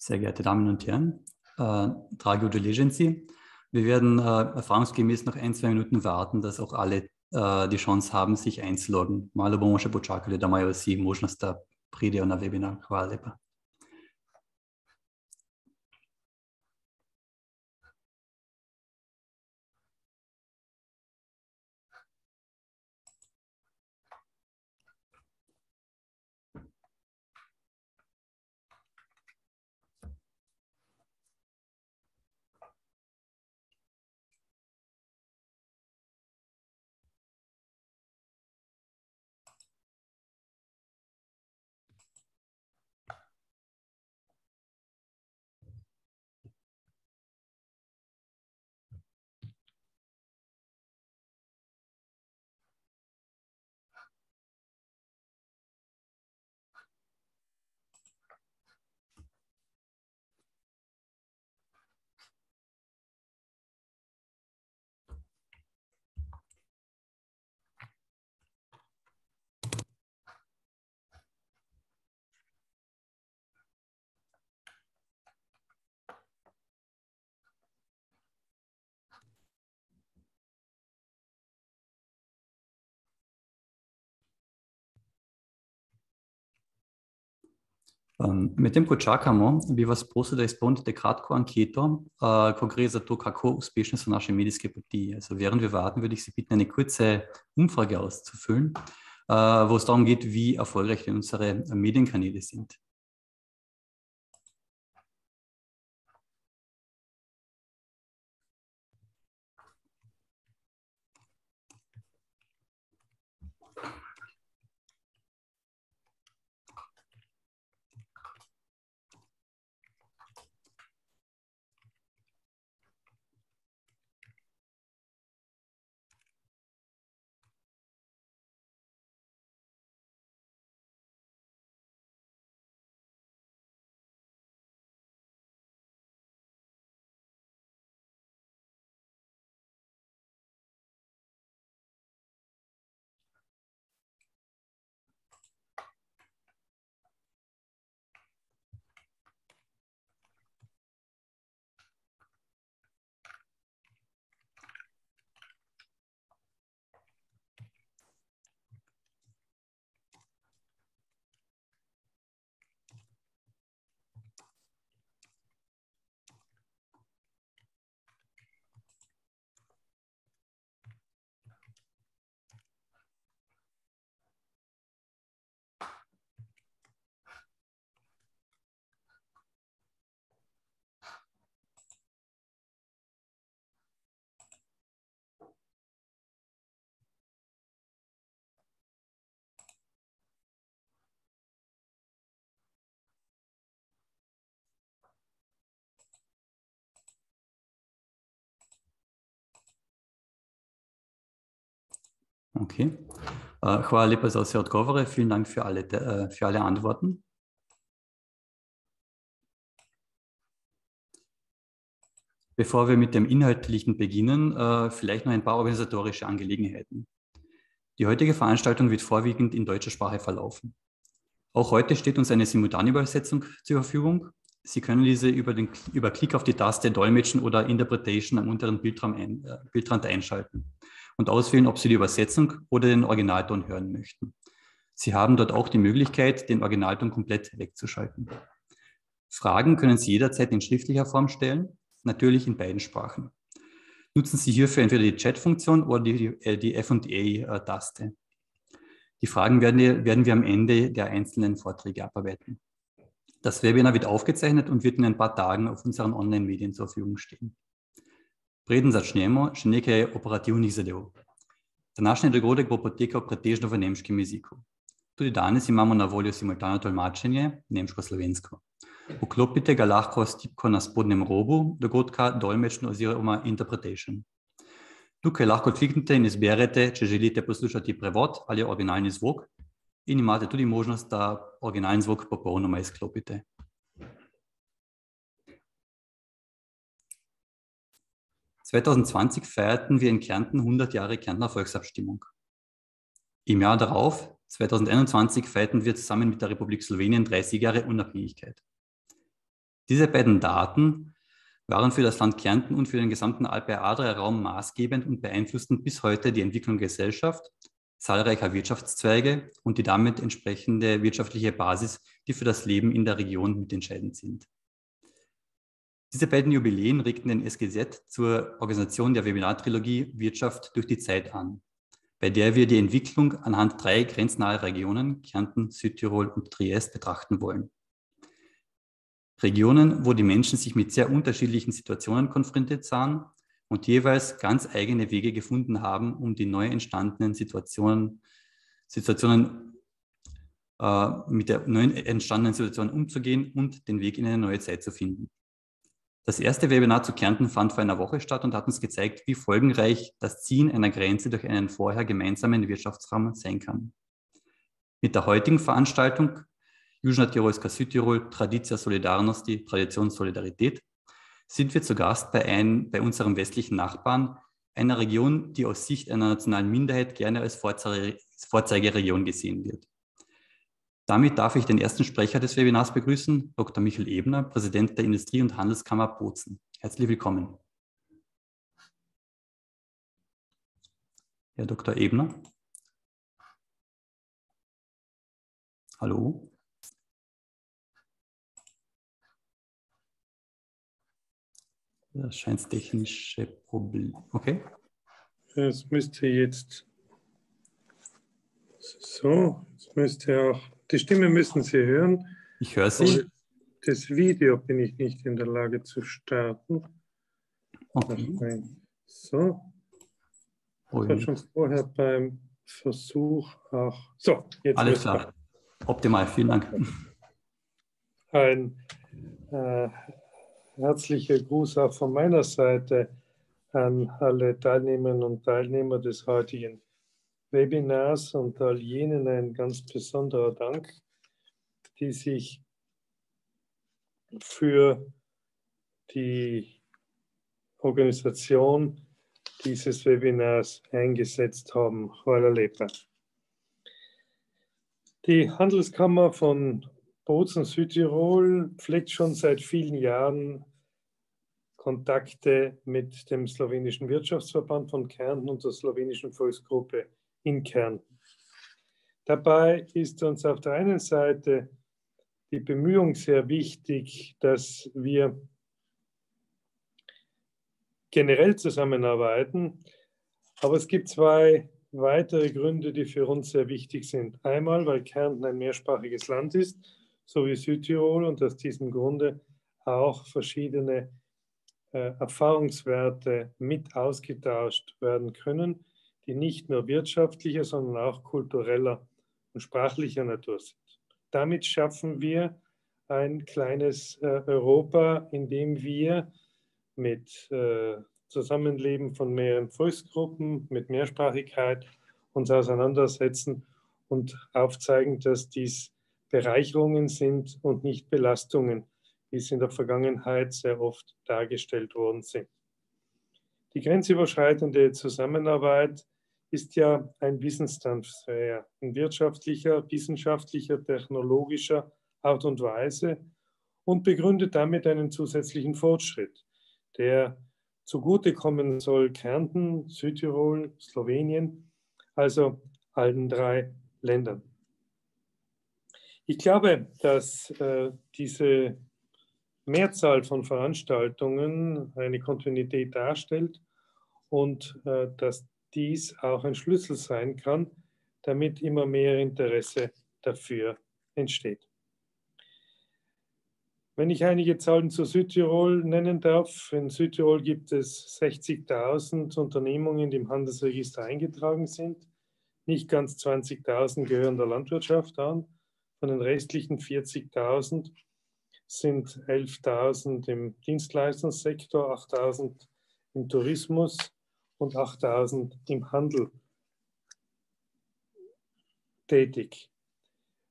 Sehr geehrte Damen und Herren, dragi udeleženci, wir werden erfahrungsgemäß noch 1-2 Minuten warten, dass auch alle die Chance haben, sich einzuloggen. Malo bomo še počakali, da imajo vsi možnost, da pridejo na webinar. Hvala lepa. Medtem ko čakamo, bi vas prosil, da izpolnite kratko anketo, ko gre za to, kako uspešne so naše medijske poti. Also während wir warten, würde ich Sie bitten, eine kurze Umfrage auszufüllen, wo es darum geht, wie erfolgreich denn unsere Medienkanäle sind. Okay. Hvala lepa za vse odgovore. Vielen Dank für alle Antworten. Bevor wir mit dem Inhaltlichen beginnen, vielleicht noch ein paar organisatorische Angelegenheiten. Die heutige Veranstaltung wird vorwiegend in deutscher Sprache verlaufen. Auch heute steht uns eine Simultanübersetzung zur Verfügung. Sie können diese über Klick auf die Taste Dolmetschen oder Interpretation am unteren Bildrand einschalten und auswählen, ob Sie die Übersetzung oder den Originalton hören möchten. Sie haben dort auch die Möglichkeit, den Originalton komplett wegzuschalten. Fragen können Sie jederzeit in schriftlicher Form stellen, natürlich in beiden Sprachen. Nutzen Sie hierfür entweder die Chat-Funktion oder die F&A-Taste. Die Fragen werden wir am Ende der einzelnen Vorträge abarbeiten. Das Webinar wird aufgezeichnet und wird in ein paar Tagen auf unseren Online-Medien zur Verfügung stehen. Preden začnemo, še nekaj operativnih zadev. Današnji dogodek bo potekal pretežno v nemškem jeziku. Tudi danes imamo na voljo simultano tolmačenje nemško-slovensko. Vklopite ga lahko s tipko na spodnjem robu dogodka Dolmetschen oziroma Interpretation. Tukaj lahko kliknete in izberete, če želite poslušati prevod ali originalni zvok, in imate tudi možnost, da originalni zvok popolnoma izklopite. ...2020 feierten wir in Kärnten 100 Jahre Kärntner Volksabstimmung. Im Jahr darauf, 2021, feierten wir zusammen mit der Republik Slowenien 30 Jahre Unabhängigkeit. Diese beiden Daten waren für das Land Kärnten und für den gesamten Alpe-Adria-Raum maßgebend und beeinflussten bis heute die Entwicklung der Gesellschaft, zahlreicher Wirtschaftszweige und die damit entsprechende wirtschaftliche Basis, die für das Leben in der Region mitentscheidend sind. Diese beiden Jubiläen regten den SGZ zur Organisation der Webinartrilogie Wirtschaft durch die Zeit an, bei der wir die Entwicklung anhand 3 grenznaher Regionen, Kärnten, Südtirol und Triest, betrachten wollen. Regionen, wo die Menschen sich mit sehr unterschiedlichen Situationen konfrontiert sahen und jeweils ganz eigene Wege gefunden haben, um die neu entstandenen Situationen mit der neuen entstandenen Situation umzugehen und den Weg in eine neue Zeit zu finden. Das erste Webinar zu Kärnten fand vor einer Woche statt und hat uns gezeigt, wie folgenreich das Ziehen einer Grenze durch einen vorher gemeinsamen Wirtschaftsraum sein kann. Mit der heutigen Veranstaltung Južna Tirolska Südtirol, Tradicija Solidarnosti, Tradition Solidarität, sind wir zu Gast bei unserem westlichen Nachbarn, einer Region, die aus Sicht einer nationalen Minderheit gerne als Vorzeigeregion gesehen wird. Damit darf ich den ersten Sprecher des Webinars begrüßen, Dr. Michael Ebner, Präsident der Industrie- und Handelskammer Bozen. Herzlich willkommen. Herr Dr. Ebner. Hallo. Das scheint technische Probleme. Okay. Es müsste jetzt so, es müsste auch, die Stimme müssen Sie hören. Ich höre Sie. Das Video bin ich nicht in der Lage zu starten. Okay. So. Ich war schon vorher beim Versuch auch. So, jetzt alles klar. Optimal, vielen Dank. Ein herzlicher Gruß auch von meiner Seite an alle Teilnehmerinnen und Teilnehmer des heutigen Webinars und all jenen ein ganz besonderer Dank, die sich für die Organisation dieses Webinars eingesetzt haben. Hvala lepa. Die Handelskammer von Bozen, Südtirol pflegt schon seit vielen Jahren Kontakte mit dem slowenischen Wirtschaftsverband von Kärnten und der slowenischen Volksgruppe in Kärnten. Dabei ist uns auf der einen Seite die Bemühung sehr wichtig, dass wir generell zusammenarbeiten, aber es gibt 2 weitere Gründe, die für uns sehr wichtig sind. Einmal, weil Kärnten ein mehrsprachiges Land ist, so wie Südtirol, und aus diesem Grunde auch verschiedene Erfahrungswerte mit ausgetauscht werden können, die nicht nur wirtschaftlicher, sondern auch kultureller und sprachlicher Natur sind. Damit schaffen wir ein kleines Europa, in dem wir mit Zusammenleben von mehreren Volksgruppen, mit Mehrsprachigkeit uns auseinandersetzen und aufzeigen, dass dies Bereicherungen sind und nicht Belastungen, wie es in der Vergangenheit sehr oft dargestellt worden sind. Die grenzüberschreitende Zusammenarbeit ist ja ein Wissenstransfer in wirtschaftlicher, wissenschaftlicher, technologischer Art und Weise und begründet damit einen zusätzlichen Fortschritt, der zugutekommen soll Kärnten, Südtirol, Slowenien, also allen 3 Ländern. Ich glaube, dass diese Mehrzahl von Veranstaltungen eine Kontinuität darstellt und dass dies auch ein Schlüssel sein kann, damit immer mehr Interesse dafür entsteht. Wenn ich einige Zahlen zu Südtirol nennen darf, in Südtirol gibt es 60.000 Unternehmungen, die im Handelsregister eingetragen sind. Nicht ganz 20.000 gehören der Landwirtschaft an. Von den restlichen 40.000 sind 11.000 im Dienstleistungssektor, 8.000 im Tourismus und 8.000 im Handel tätig.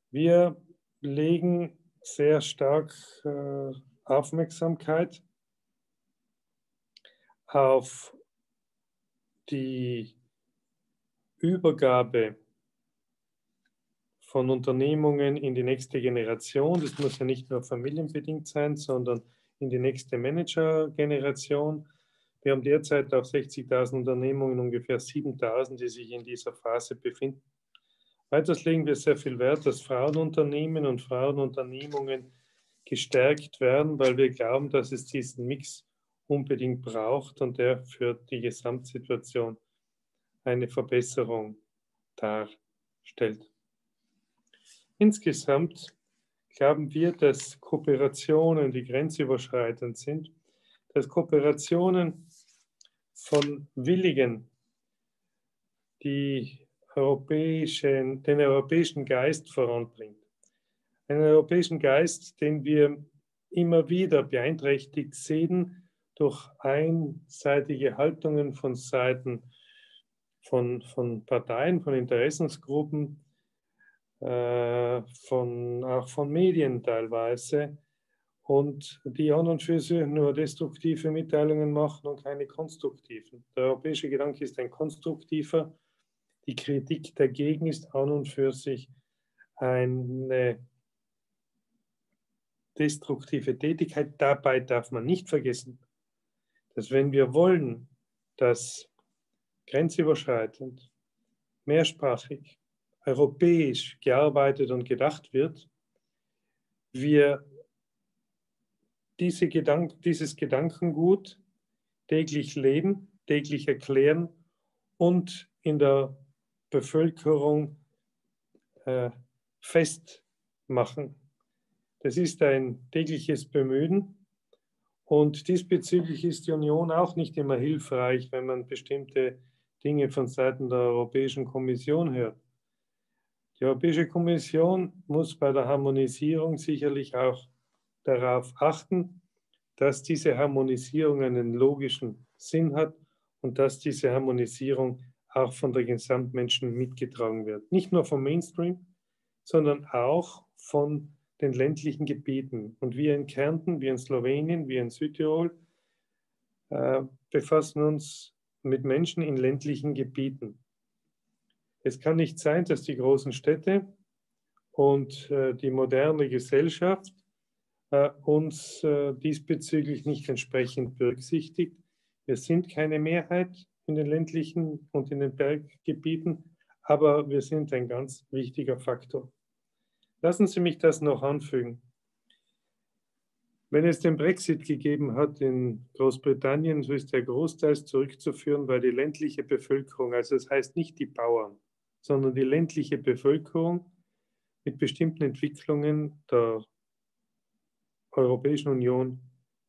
Wir legen sehr stark Aufmerksamkeit auf die Übergabe von Unternehmungen in die nächste Generation. Das muss ja nicht nur familienbedingt sein, sondern in die nächste Manager-Generation. Wir haben derzeit auf 60.000 Unternehmungen ungefähr 7.000, die sich in dieser Phase befinden. Weiters legen wir sehr viel Wert, dass Frauenunternehmen und Frauenunternehmungen gestärkt werden, weil wir glauben, dass es diesen Mix unbedingt braucht und der für die Gesamtsituation eine Verbesserung darstellt. Insgesamt glauben wir, dass Kooperationen, die grenzüberschreitend sind, dass Kooperationen von Willigen, die den europäischen Geist voranbringt. Einen europäischen Geist, den wir immer wieder beeinträchtigt sehen durch einseitige Haltungen von Seiten von Parteien, von Interessensgruppen, auch von Medien teilweise, und die an und für sich nur destruktive Mitteilungen machen und keine konstruktiven. Der europäische Gedanke ist ein konstruktiver. Die Kritik dagegen ist an und für sich eine destruktive Tätigkeit. Dabei darf man nicht vergessen, dass wenn wir wollen, dass grenzüberschreitend, mehrsprachig, europäisch gearbeitet und gedacht wird, wir dieses Gedankengut täglich leben, täglich erklären und in der Bevölkerung festmachen. Das ist ein tägliches Bemühen und diesbezüglich ist die Union auch nicht immer hilfreich, wenn man bestimmte Dinge von Seiten der Europäischen Kommission hört. Die Europäische Kommission muss bei der Harmonisierung sicherlich auch darauf achten, dass diese Harmonisierung einen logischen Sinn hat und dass diese Harmonisierung auch von der Gesamtmenschen mitgetragen wird. Nicht nur vom Mainstream, sondern auch von den ländlichen Gebieten. Und wir in Kärnten, wir in Slowenien, wir in Südtirol befassen uns mit Menschen in ländlichen Gebieten. Es kann nicht sein, dass die großen Städte und die moderne Gesellschaft uns diesbezüglich nicht entsprechend berücksichtigt. Wir sind keine Mehrheit in den ländlichen und in den Berggebieten, aber wir sind ein ganz wichtiger Faktor. Lassen Sie mich das noch anfügen. Wenn es den Brexit gegeben hat in Großbritannien, so ist der großteils zurückzuführen, weil die ländliche Bevölkerung, also das heißt nicht die Bauern, sondern die ländliche Bevölkerung mit bestimmten Entwicklungen der Europäischen Union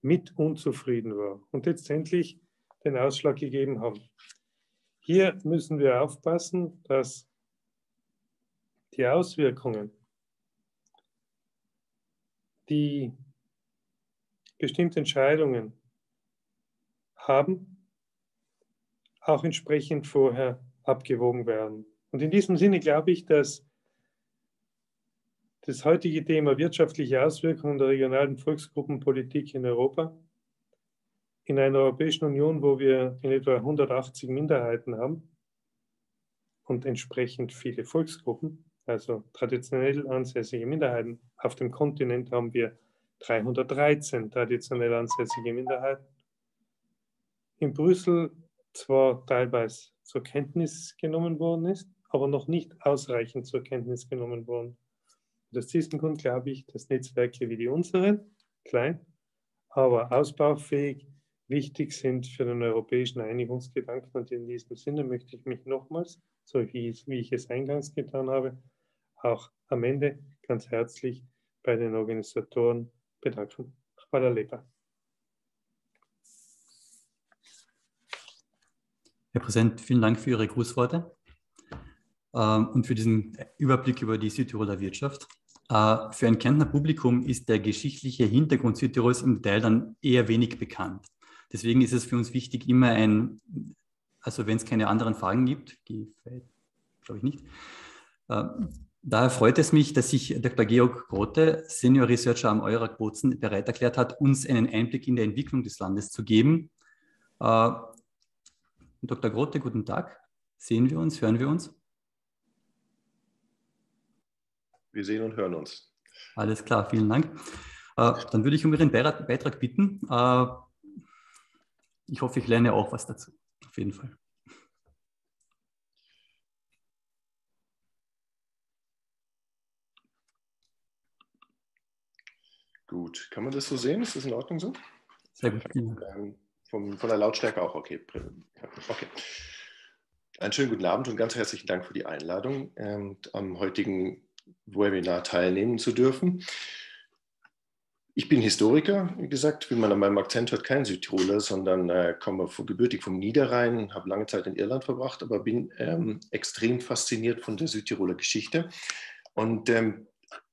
mit unzufrieden war und letztendlich den Ausschlag gegeben haben. Hier müssen wir aufpassen, dass die Auswirkungen, die bestimmte Entscheidungen haben, auch entsprechend vorher abgewogen werden. Und in diesem Sinne glaube ich, dass das heutige Thema wirtschaftliche Auswirkungen der regionalen Volksgruppenpolitik in Europa, in einer Europäischen Union, wo wir in etwa 180 Minderheiten haben und entsprechend viele Volksgruppen, also traditionell ansässige Minderheiten. Auf dem Kontinent haben wir 313 traditionell ansässige Minderheiten. In Brüssel zwar teilweise zur Kenntnis genommen worden ist, aber noch nicht ausreichend zur Kenntnis genommen worden. Und aus diesem Grund glaube ich, dass Netzwerke wie die unseren, klein, aber ausbaufähig, wichtig sind für den europäischen Einigungsgedanken. Und in diesem Sinne möchte ich mich nochmals, so wie ich es eingangs getan habe, auch am Ende ganz herzlich bei den Organisatoren bedanken. Hvala lepa. Herr Präsident, vielen Dank für Ihre Grußworte und für diesen Überblick über die Südtiroler Wirtschaft. Für ein Kärntner Publikum ist der geschichtliche Hintergrund Südtirols im Detail dann eher wenig bekannt. Deswegen ist es für uns wichtig, immer also wenn es keine anderen Fragen gibt, glaube ich nicht, daher freut es mich, dass sich Dr. Georg Grote, Senior Researcher am EURAC Bozen, bereit erklärt hat, uns einen Einblick in die Entwicklung des Landes zu geben. Dr. Grote, guten Tag. Sehen wir uns, hören wir uns? Wir sehen und hören uns. Alles klar, vielen Dank. Dann würde ich um Ihren Beitrag bitten. Ich hoffe, ich lerne auch was dazu. Auf jeden Fall. Gut, kann man das so sehen? Ist das in Ordnung so? Sehr gut. Von der Lautstärke auch, okay. Okay. Einen schönen guten Abend und ganz herzlichen Dank für die Einladung, am heutigen Webinar teilnehmen zu dürfen. Ich bin Historiker, wie gesagt, wie man an meinem Akzent hört, kein Südtiroler, sondern komme gebürtig vom Niederrhein, habe lange Zeit in Irland verbracht, aber bin extrem fasziniert von der Südtiroler Geschichte. Und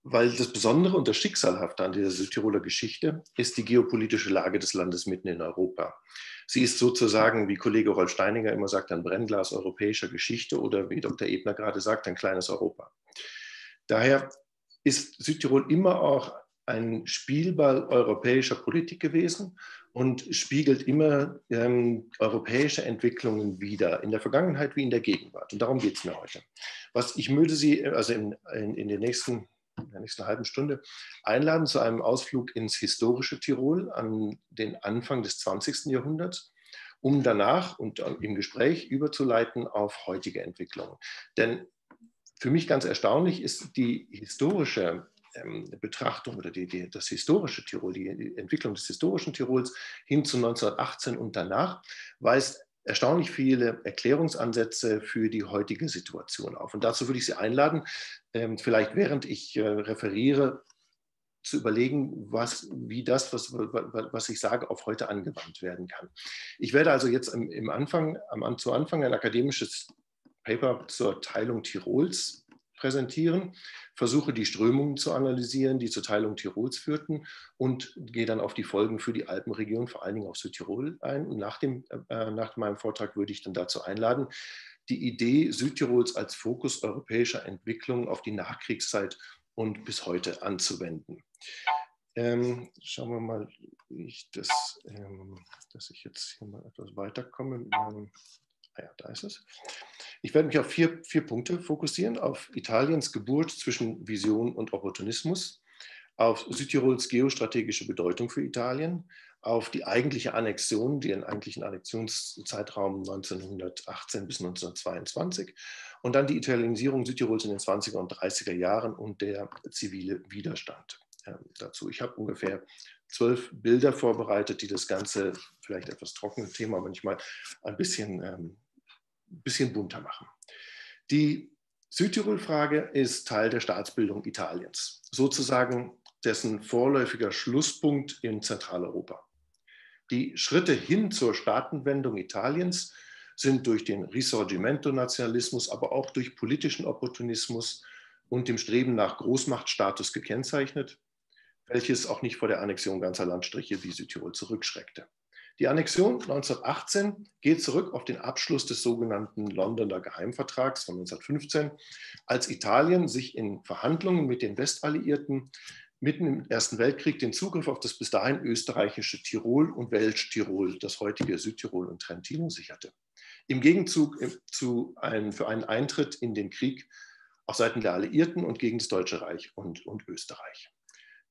weil das Besondere und das Schicksalhafte an dieser Südtiroler Geschichte ist die geopolitische Lage des Landes mitten in Europa. Sie ist sozusagen, wie Kollege Rolf Steininger immer sagt, ein Brennglas europäischer Geschichte oder wie Dr. Ebner gerade sagt, ein kleines Europa. Daher ist Südtirol immer auch ein Spielball europäischer Politik gewesen und spiegelt immer europäische Entwicklungen wider, in der Vergangenheit wie in der Gegenwart. Und darum geht es mir heute. Ich würde Sie also in der nächsten halben Stunde einladen zu einem Ausflug ins historische Tirol an den Anfang des 20. Jahrhunderts, um danach und im Gespräch überzuleiten auf heutige Entwicklungen. Denn für mich ganz erstaunlich ist die historische Betrachtung oder das historische Tirol, die Entwicklung des historischen Tirols hin zu 1918 und danach, weist erstaunlich viele Erklärungsansätze für die heutige Situation auf. Und dazu würde ich Sie einladen, vielleicht während ich referiere, zu überlegen, wie das, was ich sage, auf heute angewandt werden kann. Ich werde also jetzt zu Anfang ein akademisches Paper zur Teilung Tirols präsentieren, versuche die Strömungen zu analysieren, die zur Teilung Tirols führten und gehe dann auf die Folgen für die Alpenregion, vor allen Dingen auf Südtirol ein. Und nach meinem Vortrag würde ich dann dazu einladen, die Idee Südtirols als Fokus europäischer Entwicklung auf die Nachkriegszeit und bis heute anzuwenden. Schauen wir mal, wie ich dass ich jetzt hier mal etwas weiterkomme. Ja, da ist es. Ich werde mich auf vier Punkte fokussieren: auf Italiens Geburt zwischen Vision und Opportunismus, auf Südtirols geostrategische Bedeutung für Italien, auf die eigentliche Annexion, den eigentlichen Annexionszeitraum 1918 bis 1922 und dann die Italienisierung Südtirols in den 20er und 30er Jahren und der zivile Widerstand dazu. Ich habe ungefähr 12 Bilder vorbereitet, die das Ganze, vielleicht etwas trockene Thema, manchmal ein bisschen bunter machen. Die Südtirol-Frage ist Teil der Staatsbildung Italiens, sozusagen dessen vorläufiger Schlusspunkt in Zentraleuropa. Die Schritte hin zur Staatenwendung Italiens sind durch den Risorgimento-Nationalismus, aber auch durch politischen Opportunismus und dem Streben nach Großmachtstatus gekennzeichnet, welches auch nicht vor der Annexion ganzer Landstriche wie Südtirol zurückschreckte. Die Annexion 1918 geht zurück auf den Abschluss des sogenannten Londoner Geheimvertrags von 1915, als Italien sich in Verhandlungen mit den Westalliierten mitten im Ersten Weltkrieg den Zugriff auf das bis dahin österreichische Tirol und Welsch-Tirol, das heutige Südtirol und Trentino, sicherte. Im Gegenzug für einen Eintritt in den Krieg auf Seiten der Alliierten und gegen das Deutsche Reich und Österreich.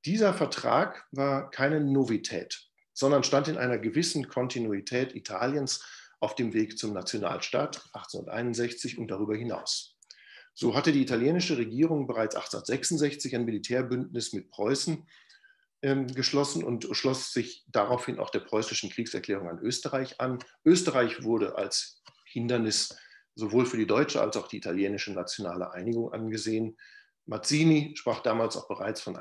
Dieser Vertrag war keine Novität, sondern stand in einer gewissen Kontinuität Italiens auf dem Weg zum Nationalstaat 1861 und darüber hinaus. So hatte die italienische Regierung bereits 1866 ein Militärbündnis mit Preußen geschlossen und schloss sich daraufhin auch der preußischen Kriegserklärung an Österreich an. Österreich wurde als Hindernis sowohl für die deutsche als auch die italienische nationale Einigung angesehen. Mazzini sprach damals auch bereits von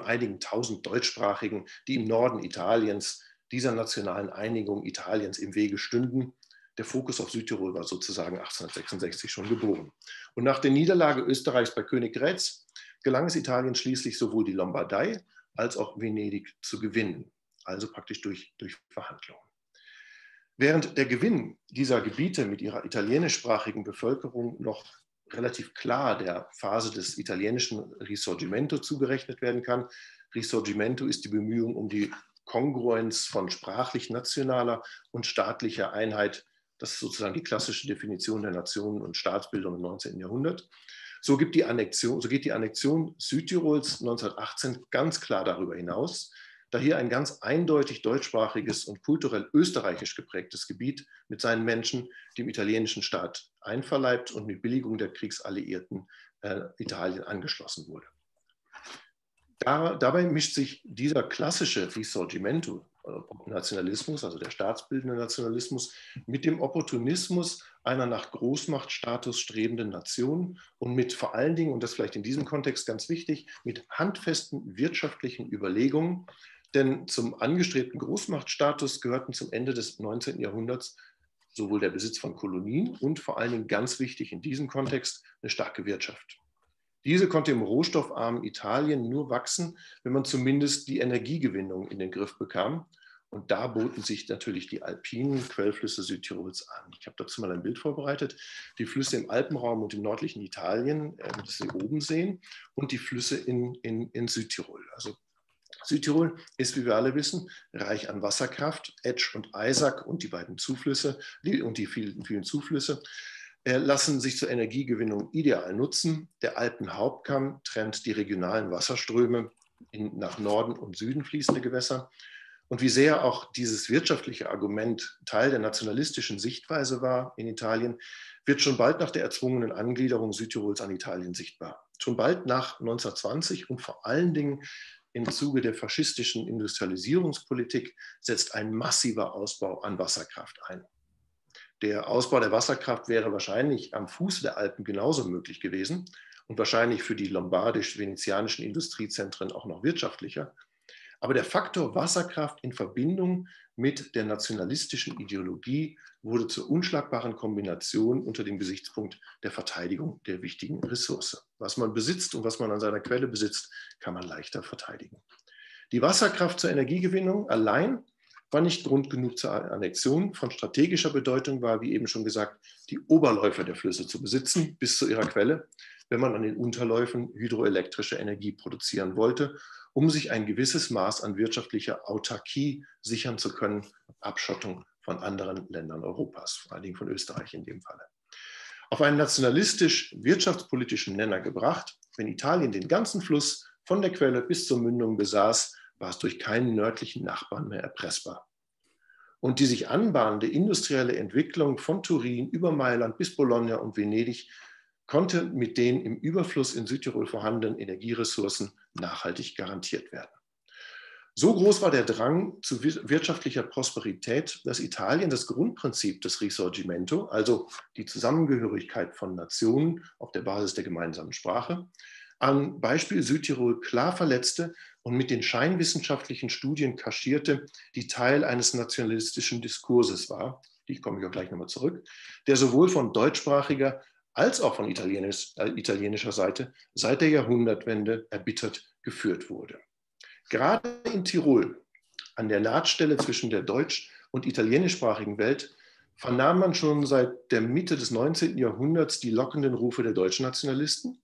einigen tausend Deutschsprachigen, die im Norden Italiens dieser nationalen Einigung Italiens im Wege stünden. Der Fokus auf Südtirol war sozusagen 1866 schon geboren. Und nach der Niederlage Österreichs bei Königgrätz gelang es Italien schließlich sowohl die Lombardei als auch Venedig zu gewinnen, also praktisch durch Verhandlungen. Während der Gewinn dieser Gebiete mit ihrer italienischsprachigen Bevölkerung noch relativ klar der Phase des italienischen Risorgimento zugerechnet werden kann. Risorgimento ist die Bemühung um die Kongruenz von sprachlich nationaler und staatlicher Einheit. Das ist sozusagen die klassische Definition der Nationen- und Staatsbildung im 19. Jahrhundert. So geht die Annexion Südtirols 1918 ganz klar darüber hinaus, da hier ein ganz eindeutig deutschsprachiges und kulturell österreichisch geprägtes Gebiet mit seinen Menschen dem italienischen Staat einverleibt und mit Billigung der Kriegsalliierten Italien angeschlossen wurde. Dabei mischt sich dieser klassische Risorgimento Nationalismus, also der staatsbildende Nationalismus, mit dem Opportunismus einer nach Großmachtstatus strebenden Nation und mit vor allen Dingen, und das vielleicht in diesem Kontext ganz wichtig, mit handfesten wirtschaftlichen Überlegungen. Denn zum angestrebten Großmachtstatus gehörten zum Ende des 19. Jahrhunderts sowohl der Besitz von Kolonien und vor allen Dingen ganz wichtig in diesem Kontext eine starke Wirtschaft. Diese konnte im rohstoffarmen Italien nur wachsen, wenn man zumindest die Energiegewinnung in den Griff bekam. Und da boten sich natürlich die alpinen Quellflüsse Südtirols an. Ich habe dazu mal ein Bild vorbereitet. Die Flüsse im Alpenraum und im nördlichen Italien, das Sie oben sehen, und die Flüsse in Südtirol. Also Südtirol ist, wie wir alle wissen, reich an Wasserkraft. Etsch und Eisack und die beiden Zuflüsse und die vielen Zuflüsse lassen sich zur Energiegewinnung ideal nutzen. Der Alpenhauptkamm trennt die regionalen Wasserströme in nach Norden und Süden fließende Gewässer. Und wie sehr auch dieses wirtschaftliche Argument Teil der nationalistischen Sichtweise war in Italien, wird schon bald nach der erzwungenen Angliederung Südtirols an Italien sichtbar. Schon bald nach 1920 und vor allen Dingen im Zuge der faschistischen Industrialisierungspolitik setzt ein massiver Ausbau an Wasserkraft ein. Der Ausbau der Wasserkraft wäre wahrscheinlich am Fuße der Alpen genauso möglich gewesen und wahrscheinlich für die lombardisch-venezianischen Industriezentren auch noch wirtschaftlicher. Aber der Faktor Wasserkraft in Verbindung mit der nationalistischen Ideologie wurde zur unschlagbaren Kombination unter dem Gesichtspunkt der Verteidigung der wichtigen Ressource. Was man besitzt und was man an seiner Quelle besitzt, kann man leichter verteidigen. Die Wasserkraft zur Energiegewinnung allein war nicht Grund genug zur Annexion. Von strategischer Bedeutung war, wie eben schon gesagt, die Oberläufe der Flüsse zu besitzen bis zu ihrer Quelle, wenn man an den Unterläufen hydroelektrische Energie produzieren wollte, um sich ein gewisses Maß an wirtschaftlicher Autarkie sichern zu können, Abschottung von anderen Ländern Europas, vor allen Dingen von Österreich in dem Falle. Auf einen nationalistisch-wirtschaftspolitischen Nenner gebracht, wenn Italien den ganzen Fluss von der Quelle bis zur Mündung besaß, war es durch keinen nördlichen Nachbarn mehr erpressbar. Und die sich anbahnende industrielle Entwicklung von Turin über Mailand bis Bologna und Venedig konnte mit den im Überfluss in Südtirol vorhandenen Energieressourcen nachhaltig garantiert werden. So groß war der Drang zu wirtschaftlicher Prosperität, dass Italien das Grundprinzip des Risorgimento, also die Zusammengehörigkeit von Nationen auf der Basis der gemeinsamen Sprache, am Beispiel Südtirol klar verletzte und mit den scheinwissenschaftlichen Studien kaschierte, die Teil eines nationalistischen Diskurses war, die komme ich auch gleich nochmal zurück, der sowohl von deutschsprachiger als auch von italienischer Seite seit der Jahrhundertwende erbittert geführt wurde. Gerade in Tirol, an der Nahtstelle zwischen der deutsch- und italienischsprachigen Welt, vernahm man schon seit der Mitte des 19. Jahrhunderts die lockenden Rufe der deutschen Nationalisten,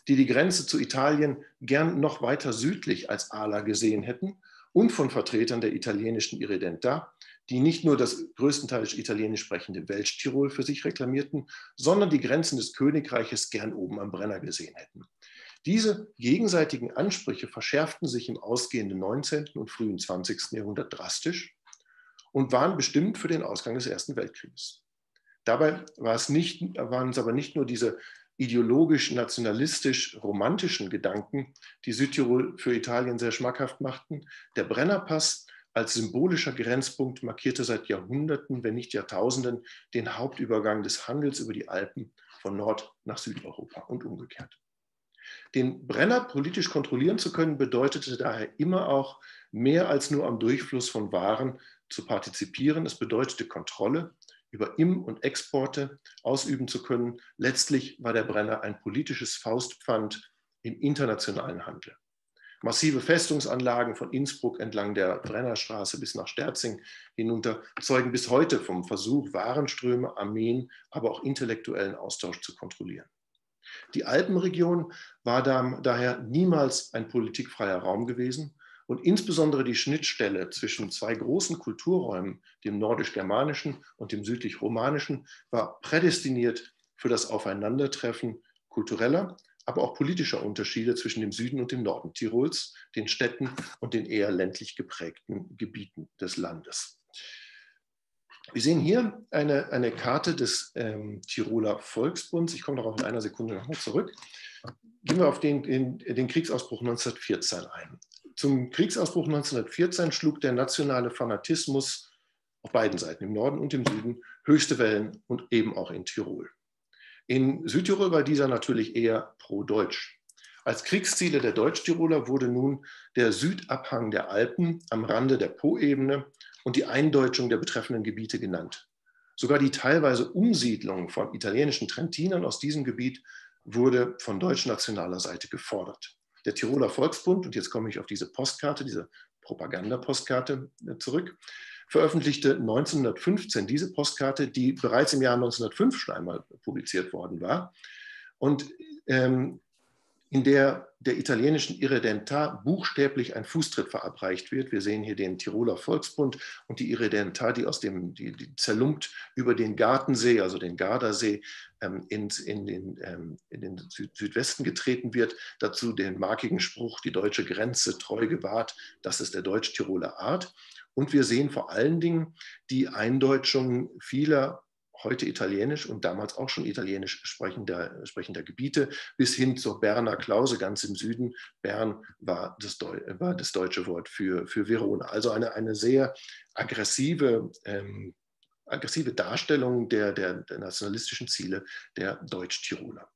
die die Grenze zu Italien gern noch weiter südlich als Ala gesehen hätten, und von Vertretern der italienischen Irredenta, die nicht nur das größtenteils italienisch sprechende Welsch-Tirol für sich reklamierten, sondern die Grenzen des Königreiches gern oben am Brenner gesehen hätten. Diese gegenseitigen Ansprüche verschärften sich im ausgehenden 19. und frühen 20. Jahrhundert drastisch und waren bestimmt für den Ausgang des Ersten Weltkrieges. Dabei waren es aber nicht nur diese ideologisch-nationalistisch-romantischen Gedanken, die Südtirol für Italien sehr schmackhaft machten. Der Brennerpass als symbolischer Grenzpunkt markierte seit Jahrhunderten, wenn nicht Jahrtausenden, den Hauptübergang des Handels über die Alpen von Nord- nach Südeuropa und umgekehrt. Den Brenner politisch kontrollieren zu können, bedeutete daher immer auch, mehr als nur am Durchfluss von Waren zu partizipieren. Es bedeutete Kontrolle über Im- und Exporte ausüben zu können. Letztlich war der Brenner ein politisches Faustpfand im internationalen Handel. Massive Festungsanlagen von Innsbruck entlang der Brennerstraße bis nach Sterzing hinunter zeugen bis heute vom Versuch, Warenströme, Armeen, aber auch intellektuellen Austausch zu kontrollieren. Die Alpenregion war daher niemals ein politikfreier Raum gewesen und insbesondere die Schnittstelle zwischen zwei großen Kulturräumen, dem nordisch-germanischen und dem südlich-romanischen, war prädestiniert für das Aufeinandertreffen kultureller, aber auch politischer Unterschiede zwischen dem Süden und dem Norden Tirols, den Städten und den eher ländlich geprägten Gebieten des Landes. Wir sehen hier eine Karte des Tiroler Volksbunds. Ich komme darauf in einer Sekunde nochmal zurück. Gehen wir auf den Kriegsausbruch 1914 ein. Zum Kriegsausbruch 1914 schlug der nationale Fanatismus auf beiden Seiten, im Norden und im Süden, höchste Wellen und eben auch in Tirol. In Südtirol war dieser natürlich eher pro-deutsch. Als Kriegsziele der Deutschtiroler wurde nun der Südabhang der Alpen am Rande der Po-Ebene und die Eindeutschung der betreffenden Gebiete genannt. Sogar die teilweise Umsiedlung von italienischen Trentinern aus diesem Gebiet wurde von deutsch-nationaler Seite gefordert. Der Tiroler Volksbund, und jetzt komme ich auf diese Postkarte, diese Propagandapostkarte zurück, veröffentlichte 1915 diese Postkarte, die bereits im Jahr 1905 schon einmal publiziert worden war und in der italienischen Irredentà buchstäblich ein Fußtritt verabreicht wird. Wir sehen hier den Tiroler Volksbund und die Irredentà, die zerlumpt über den Gartensee, also den Gardasee, in den Südwesten getreten wird. Dazu den markigen Spruch, die deutsche Grenze treu gewahrt, das ist der Deutsch-Tiroler Art. Und wir sehen vor allen Dingen die Eindeutschung vieler heute italienisch und damals auch schon italienisch sprechender Gebiete bis hin zur Berner Klause ganz im Süden. Bern war das deutsche Wort für Verona. Also eine sehr aggressive Darstellung der nationalistischen Ziele der Deutsch-Tiroler.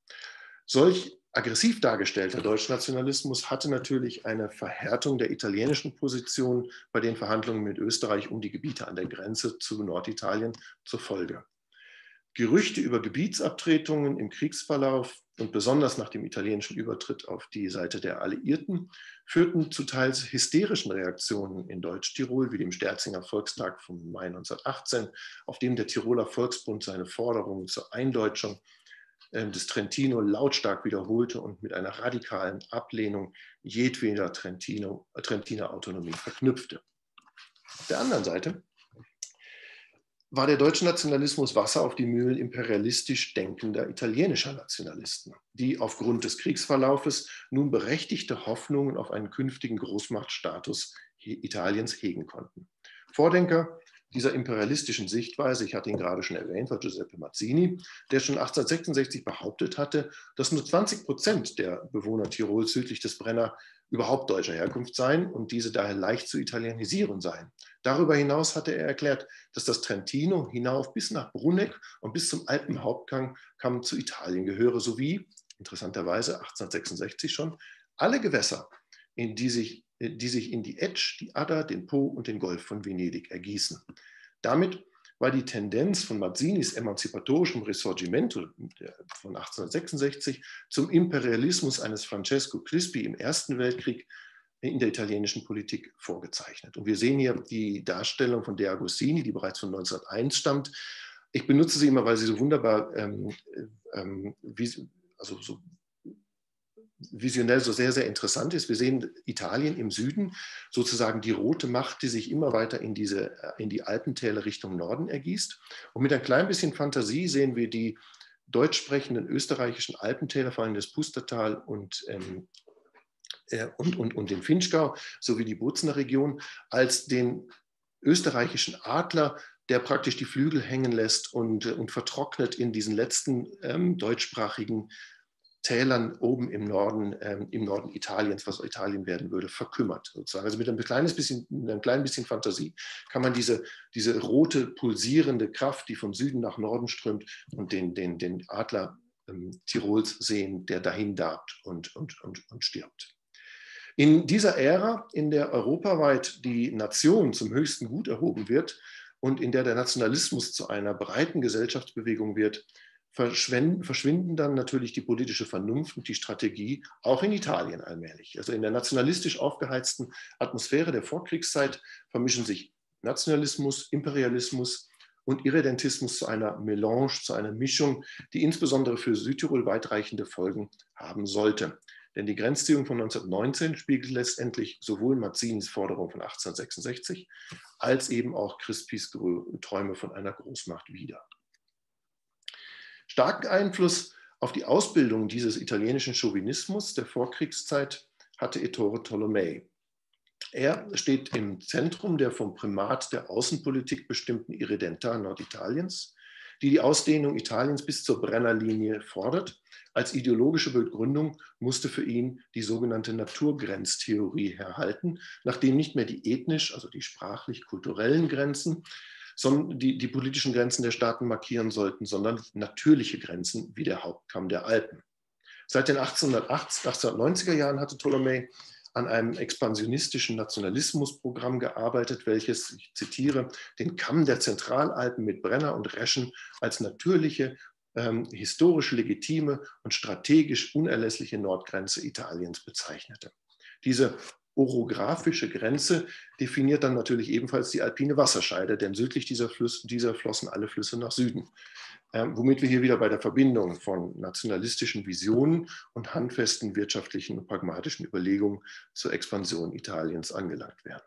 Solch aggressiv dargestellter Deutschnationalismus hatte natürlich eine Verhärtung der italienischen Position bei den Verhandlungen mit Österreich um die Gebiete an der Grenze zu Norditalien zur Folge. Gerüchte über Gebietsabtretungen im Kriegsverlauf und besonders nach dem italienischen Übertritt auf die Seite der Alliierten führten zu teils hysterischen Reaktionen in Deutsch-Tirol, wie dem Sterzinger Volkstag vom Mai 1918, auf dem der Tiroler Volksbund seine Forderungen zur Eindeutschung des Trentino lautstark wiederholte und mit einer radikalen Ablehnung jedweder Trentiner Autonomie verknüpfte. Auf der anderen Seite war der deutsche Nationalismus Wasser auf die Mühlen imperialistisch denkender italienischer Nationalisten, die aufgrund des Kriegsverlaufes nun berechtigte Hoffnungen auf einen künftigen Großmachtstatus Italiens hegen konnten. Vordenker dieser imperialistischen Sichtweise, ich hatte ihn gerade schon erwähnt, war Giuseppe Mazzini, der schon 1866 behauptet hatte, dass nur 20% der Bewohner Tirols südlich des Brenner überhaupt deutscher Herkunft seien und diese daher leicht zu italienisieren seien. Darüber hinaus hatte er erklärt, dass das Trentino hinauf bis nach Bruneck und bis zum Alpenhauptkamm zu Italien gehöre, sowie, interessanterweise 1866 schon, alle Gewässer, die sich in die Etsch, die Adda, den Po und den Golf von Venedig ergießen. Damit war die Tendenz von Mazzinis emanzipatorischem Risorgimento von 1866 zum Imperialismus eines Francesco Crispi im Ersten Weltkrieg in der italienischen Politik vorgezeichnet. Und wir sehen hier die Darstellung von De Agostini, die bereits von 1901 stammt. Ich benutze sie immer, weil sie so wunderbar so visionell so sehr, sehr interessant ist. Wir sehen Italien im Süden, sozusagen die rote Macht, die sich immer weiter in die Alpentäler Richtung Norden ergießt. Und mit ein klein bisschen Fantasie sehen wir die deutsch sprechenden österreichischen Alpentäler, vor allem das Pustertal und den Vinschgau sowie die Bozner Region, als den österreichischen Adler, der praktisch die Flügel hängen lässt und vertrocknet in diesen letzten deutschsprachigen Tälern oben im Norden Italiens, was Italien werden würde, verkümmert. Sozusagen. Also mit einem kleinen bisschen Fantasie kann man diese rote, pulsierende Kraft, die von Süden nach Norden strömt, und den Adler Tirols sehen, der dahin darbt und stirbt. In dieser Ära, in der europaweit die Nation zum höchsten Gut erhoben wird und in der der Nationalismus zu einer breiten Gesellschaftsbewegung wird, verschwinden dann natürlich die politische Vernunft und die Strategie, auch in Italien allmählich. Also in der nationalistisch aufgeheizten Atmosphäre der Vorkriegszeit vermischen sich Nationalismus, Imperialismus und Irredentismus zu einer Melange, zu einer Mischung, die insbesondere für Südtirol weitreichende Folgen haben sollte. Denn die Grenzziehung von 1919 spiegelt letztendlich sowohl Mazzinis Forderung von 1866 als eben auch Crispis Träume von einer Großmacht wider. Starken Einfluss Auf die Ausbildung dieses italienischen Chauvinismus der Vorkriegszeit hatte Ettore Tolomei. Er steht im Zentrum der vom Primat der Außenpolitik bestimmten Irredenta Norditaliens, die die Ausdehnung Italiens bis zur Brennerlinie fordert. Als ideologische Begründung musste für ihn die sogenannte Naturgrenztheorie herhalten, nachdem nicht mehr die ethnisch, also die sprachlich-kulturellen Grenzen, sondern die politischen Grenzen der Staaten markieren sollten, sondern natürliche Grenzen wie der Hauptkamm der Alpen. Seit den 1890er Jahren hatte Tolomei an einem expansionistischen Nationalismusprogramm gearbeitet, welches, ich zitiere, den Kamm der Zentralalpen mit Brenner und Reschen als natürliche, historisch legitime und strategisch unerlässliche Nordgrenze Italiens bezeichnete. Diese orographische Grenze definiert dann natürlich ebenfalls die alpine Wasserscheide, denn südlich dieser flossen alle Flüsse nach Süden. Womit wir hier wieder bei der Verbindung von nationalistischen Visionen und handfesten wirtschaftlichen und pragmatischen Überlegungen zur Expansion Italiens angelangt werden.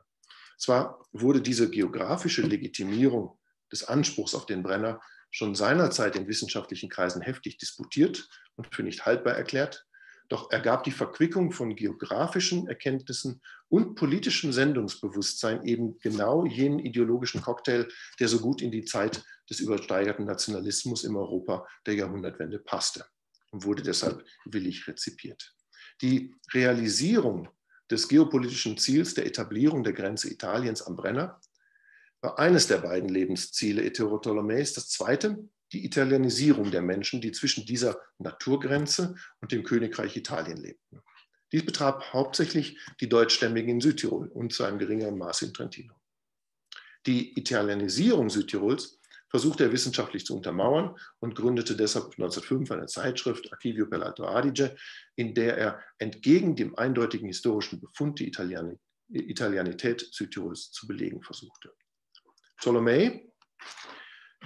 Zwar wurde diese geografische Legitimierung des Anspruchs auf den Brenner schon seinerzeit in wissenschaftlichen Kreisen heftig disputiert und für nicht haltbar erklärt, doch ergab die Verquickung von geografischen Erkenntnissen und politischem Sendungsbewusstsein eben genau jenen ideologischen Cocktail, der so gut in die Zeit des übersteigerten Nationalismus im Europa der Jahrhundertwende passte und wurde deshalb willig rezipiert. Die Realisierung des geopolitischen Ziels der Etablierung der Grenze Italiens am Brenner war eines der beiden Lebensziele Ettore Tolomeis. Das zweite, die Italianisierung der Menschen, die zwischen dieser Naturgrenze und dem Königreich Italien lebten. Dies betraf hauptsächlich die Deutschstämmigen in Südtirol und zu einem geringeren Maße in Trentino. Die Italianisierung Südtirols versuchte er wissenschaftlich zu untermauern und gründete deshalb 1905 eine Zeitschrift, Archivio per l'Alto Adige, in der er entgegen dem eindeutigen historischen Befund die Italianität Südtirols zu belegen versuchte. Tolomei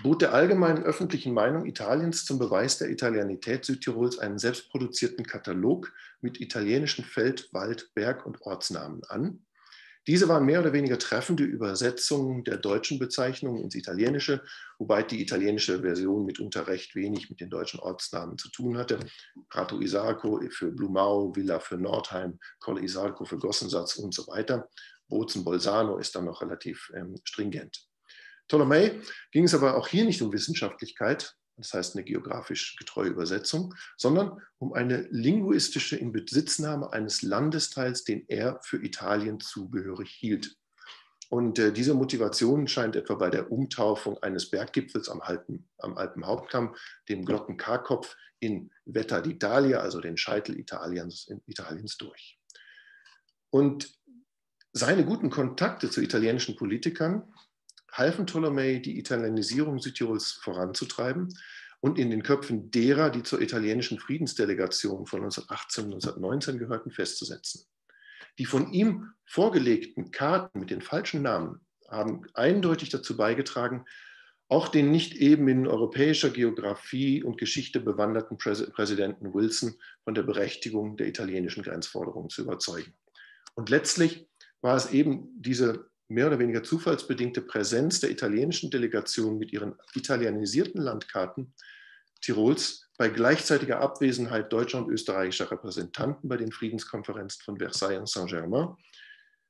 bot der allgemeinen öffentlichen Meinung Italiens zum Beweis der Italianität Südtirols einen selbstproduzierten Katalog mit italienischen Feld-, Wald-, Berg- und Ortsnamen an. Diese waren mehr oder weniger treffende Übersetzungen der deutschen Bezeichnungen ins Italienische, wobei die italienische Version mitunter recht wenig mit den deutschen Ortsnamen zu tun hatte. Prato Isarco für Blumau, Villa für Nordheim, Colle Isarco für Gossensatz und so weiter. Bozen-Bolzano ist dann noch relativ stringent. Tolomei ging es aber auch hier nicht um Wissenschaftlichkeit, das heißt eine geografisch getreue Übersetzung, sondern um eine linguistische Inbesitznahme eines Landesteils, den er für Italien zugehörig hielt. Und diese Motivation scheint etwa bei der Umtaufung eines Berggipfels am Alpenhauptkamm, dem Glocken-K-Kopf, in Vetta d'Italia, also den Scheitel Italiens durch. Und seine guten Kontakte zu italienischen Politikern halfen Tolomei, die Italianisierung Südtirols voranzutreiben und in den Köpfen derer, die zur italienischen Friedensdelegation von 1918 und 1919 gehörten, festzusetzen. Die von ihm vorgelegten Karten mit den falschen Namen haben eindeutig dazu beigetragen, auch den nicht eben in europäischer Geografie und Geschichte bewanderten Präsidenten Wilson von der Berechtigung der italienischen Grenzforderungen zu überzeugen. Und letztlich war es eben diese mehr oder weniger zufallsbedingte Präsenz der italienischen Delegation mit ihren italianisierten Landkarten Tirols bei gleichzeitiger Abwesenheit deutscher und österreichischer Repräsentanten bei den Friedenskonferenzen von Versailles und Saint-Germain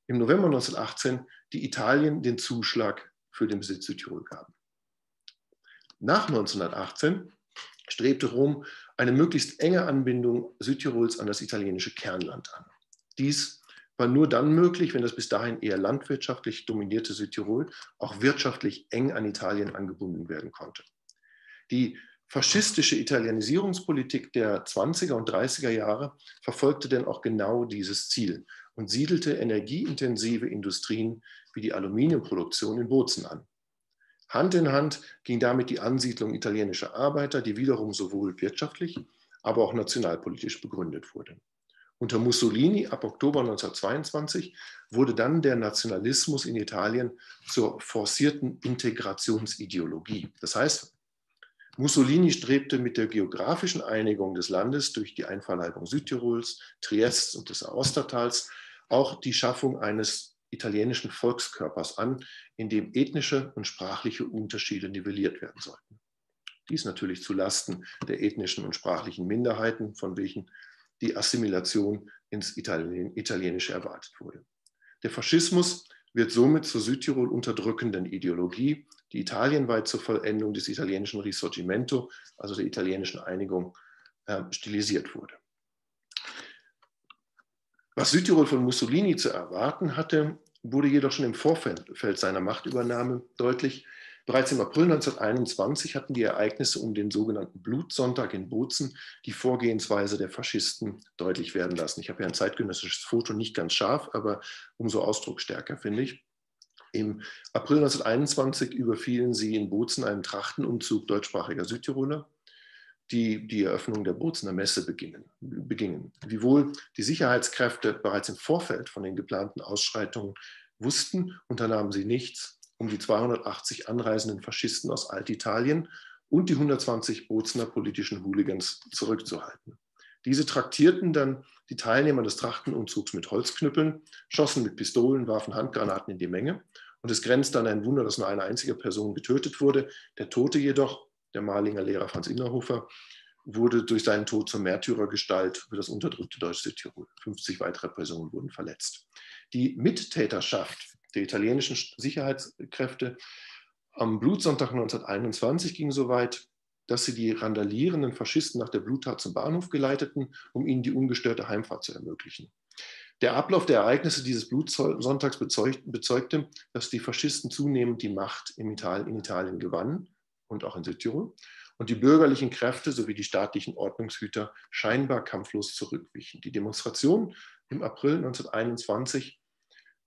im November 1918, die Italien den Zuschlag für den Besitz Südtirol gaben. Nach 1918 strebte Rom eine möglichst enge Anbindung Südtirols an das italienische Kernland an. Dies war nur dann möglich, wenn das bis dahin eher landwirtschaftlich dominierte Südtirol auch wirtschaftlich eng an Italien angebunden werden konnte. Die faschistische Italianisierungspolitik der 20er und 30er Jahre verfolgte denn auch genau dieses Ziel und siedelte energieintensive Industrien wie die Aluminiumproduktion in Bozen an. Hand in Hand ging damit die Ansiedlung italienischer Arbeiter, die wiederum sowohl wirtschaftlich, aber auch nationalpolitisch begründet wurde. Unter Mussolini ab Oktober 1922 wurde dann der Nationalismus in Italien zur forcierten Integrationsideologie. Das heißt, Mussolini strebte mit der geografischen Einigung des Landes durch die Einverleibung Südtirols, Triests und des Aostatals auch die Schaffung eines italienischen Volkskörpers an, in dem ethnische und sprachliche Unterschiede nivelliert werden sollten. Dies natürlich zu Lasten der ethnischen und sprachlichen Minderheiten, von welchen die Assimilation ins Italienische erwartet wurde. Der Faschismus wird somit zur Südtirol unterdrückenden Ideologie, die italienweit zur Vollendung des italienischen Risorgimento, also der italienischen Einigung, stilisiert wurde. Was Südtirol von Mussolini zu erwarten hatte, wurde jedoch schon im Vorfeld seiner Machtübernahme deutlich. Bereits im April 1921 hatten die Ereignisse um den sogenannten Blutsonntag in Bozen die Vorgehensweise der Faschisten deutlich werden lassen. Ich habe ja ein zeitgenössisches Foto, nicht ganz scharf, aber umso ausdrucksstärker, finde ich. Im April 1921 überfielen sie in Bozen einen Trachtenumzug deutschsprachiger Südtiroler, die die Eröffnung der Bozener Messe begingen. Wiewohl die Sicherheitskräfte bereits im Vorfeld von den geplanten Ausschreitungen wussten, unternahmen sie nichts, um die 280 anreisenden Faschisten aus Altitalien und die 120 Bozener politischen Hooligans zurückzuhalten. Diese traktierten dann die Teilnehmer des Trachtenumzugs mit Holzknüppeln, schossen mit Pistolen, warfen Handgranaten in die Menge. Und es grenzt an ein Wunder, dass nur eine einzige Person getötet wurde. Der Tote jedoch, der Malinger Lehrer Franz Innerhofer, wurde durch seinen Tod zur Märtyrergestalt für das unterdrückte Deutsch-Südtirol. 50 weitere Personen wurden verletzt. Die Mittäterschaft der italienischen Sicherheitskräfte am Blutsonntag 1921 ging so weit, dass sie die randalierenden Faschisten nach der Bluttat zum Bahnhof geleiteten, um ihnen die ungestörte Heimfahrt zu ermöglichen. Der Ablauf der Ereignisse dieses Blutsonntags bezeugte, dass die Faschisten zunehmend die Macht in Italien gewannen und auch in Südtirol und die bürgerlichen Kräfte sowie die staatlichen Ordnungshüter scheinbar kampflos zurückwichen. Die Demonstration im April 1921,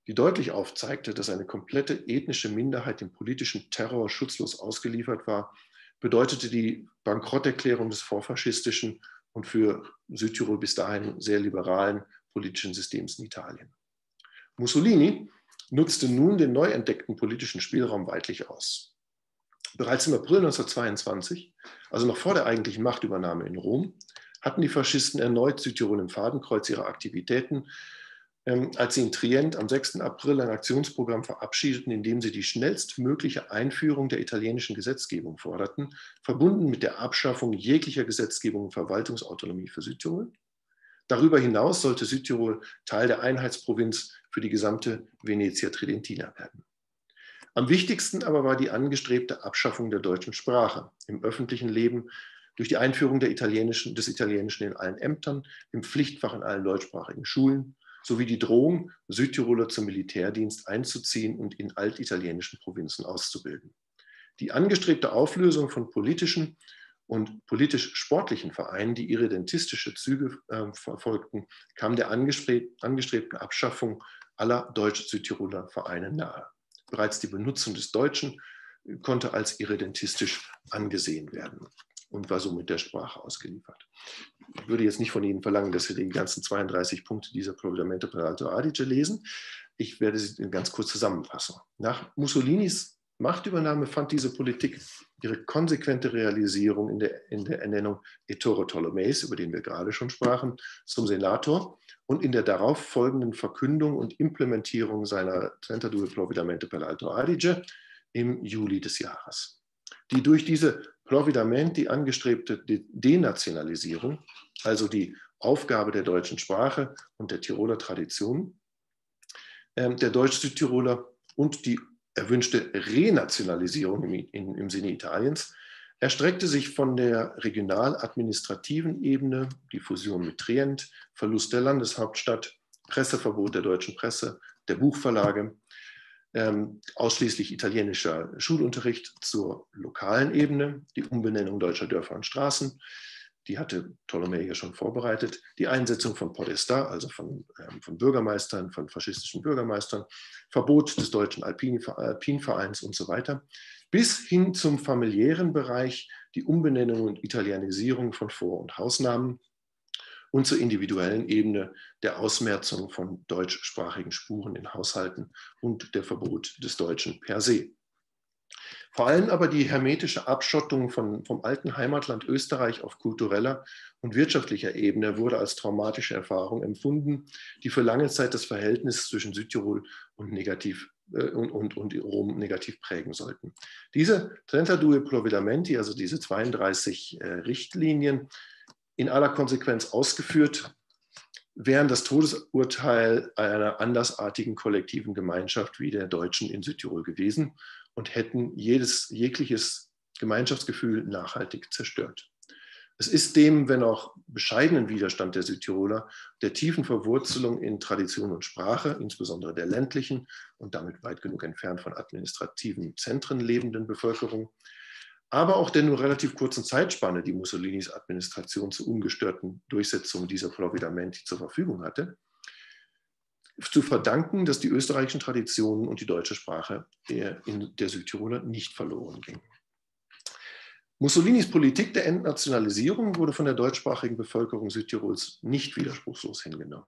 die deutlich aufzeigte, dass eine komplette ethnische Minderheit dem politischen Terror schutzlos ausgeliefert war, bedeutete die Bankrotterklärung des vorfaschistischen und für Südtirol bis dahin sehr liberalen politischen Systems in Italien. Mussolini nutzte nun den neu entdeckten politischen Spielraum weitlich aus. Bereits im April 1922, also noch vor der eigentlichen Machtübernahme in Rom, hatten die Faschisten erneut Südtirol im Fadenkreuz ihrer Aktivitäten, als sie in Trient am 6. April ein Aktionsprogramm verabschiedeten, in dem sie die schnellstmögliche Einführung der italienischen Gesetzgebung forderten, verbunden mit der Abschaffung jeglicher Gesetzgebung und Verwaltungsautonomie für Südtirol. Darüber hinaus sollte Südtirol Teil der Einheitsprovinz für die gesamte Venetia Tridentina werden. Am wichtigsten aber war die angestrebte Abschaffung der deutschen Sprache im öffentlichen Leben durch die Einführung des Italienischen in allen Ämtern, im Pflichtfach in allen deutschsprachigen Schulen, sowie die Drohung, Südtiroler zum Militärdienst einzuziehen und in altitalienischen Provinzen auszubilden. Die angestrebte Auflösung von politischen und politisch-sportlichen Vereinen, die irredentistische Züge verfolgten, kam der angestrebten Abschaffung aller deutsch-Südtiroler Vereine nahe. Bereits die Benutzung des Deutschen konnte als irredentistisch angesehen werden und war somit der Sprache ausgeliefert. Ich würde jetzt nicht von Ihnen verlangen, dass Sie die ganzen 32 Punkte dieser Provvedimento per Alto Adige lesen. Ich werde sie ganz kurz zusammenfassen. Nach Mussolinis Machtübernahme fand diese Politik ihre konsequente Realisierung in der Ernennung Ettore Tolomeis, über den wir gerade schon sprachen, zum Senator und in der darauf folgenden Verkündung und Implementierung seiner 32 Provvedimento per Alto Adige im Juli des Jahres. Die durch diese Provvedimenti angestrebte Denationalisierung, also die Aufgabe der deutschen Sprache und der Tiroler Tradition, der Deutsch-Südtiroler und die erwünschte Renationalisierung im Sinne Italiens, erstreckte sich von der regional-administrativen Ebene, die Fusion mit Trient, Verlust der Landeshauptstadt, Presseverbot der deutschen Presse, der Buchverlage, ausschließlich italienischer Schulunterricht zur lokalen Ebene, die Umbenennung deutscher Dörfer und Straßen, die hatte Tolomei ja schon vorbereitet, die Einsetzung von Podesta, also von Bürgermeistern, von faschistischen Bürgermeistern, Verbot des deutschen Alpinvereins und so weiter, bis hin zum familiären Bereich die Umbenennung und Italienisierung von Vor- und Hausnamen und zur individuellen Ebene der Ausmerzung von deutschsprachigen Spuren in Haushalten und der Verbot des Deutschen per se. Vor allem aber die hermetische Abschottung vom alten Heimatland Österreich auf kultureller und wirtschaftlicher Ebene wurde als traumatische Erfahrung empfunden, die für lange Zeit das Verhältnis zwischen Südtirol und negativ und Rom negativ prägen sollten. Diese 32 Provvedimenti, also diese 32 Richtlinien, in aller Konsequenz ausgeführt, wären das Todesurteil einer andersartigen kollektiven Gemeinschaft wie der Deutschen in Südtirol gewesen und hätten jegliches Gemeinschaftsgefühl nachhaltig zerstört. Es ist dem, wenn auch bescheidenen Widerstand der Südtiroler, der tiefen Verwurzelung in Tradition und Sprache, insbesondere der ländlichen und damit weit genug entfernt von administrativen Zentren lebenden Bevölkerung, aber auch der nur relativ kurzen Zeitspanne, die Mussolinis Administration zur ungestörten Durchsetzung dieser Provvedimenti zur Verfügung hatte, zu verdanken, dass die österreichischen Traditionen und die deutsche Sprache der Südtiroler nicht verloren gingen. Mussolinis Politik der Entnationalisierung wurde von der deutschsprachigen Bevölkerung Südtirols nicht widerspruchslos hingenommen.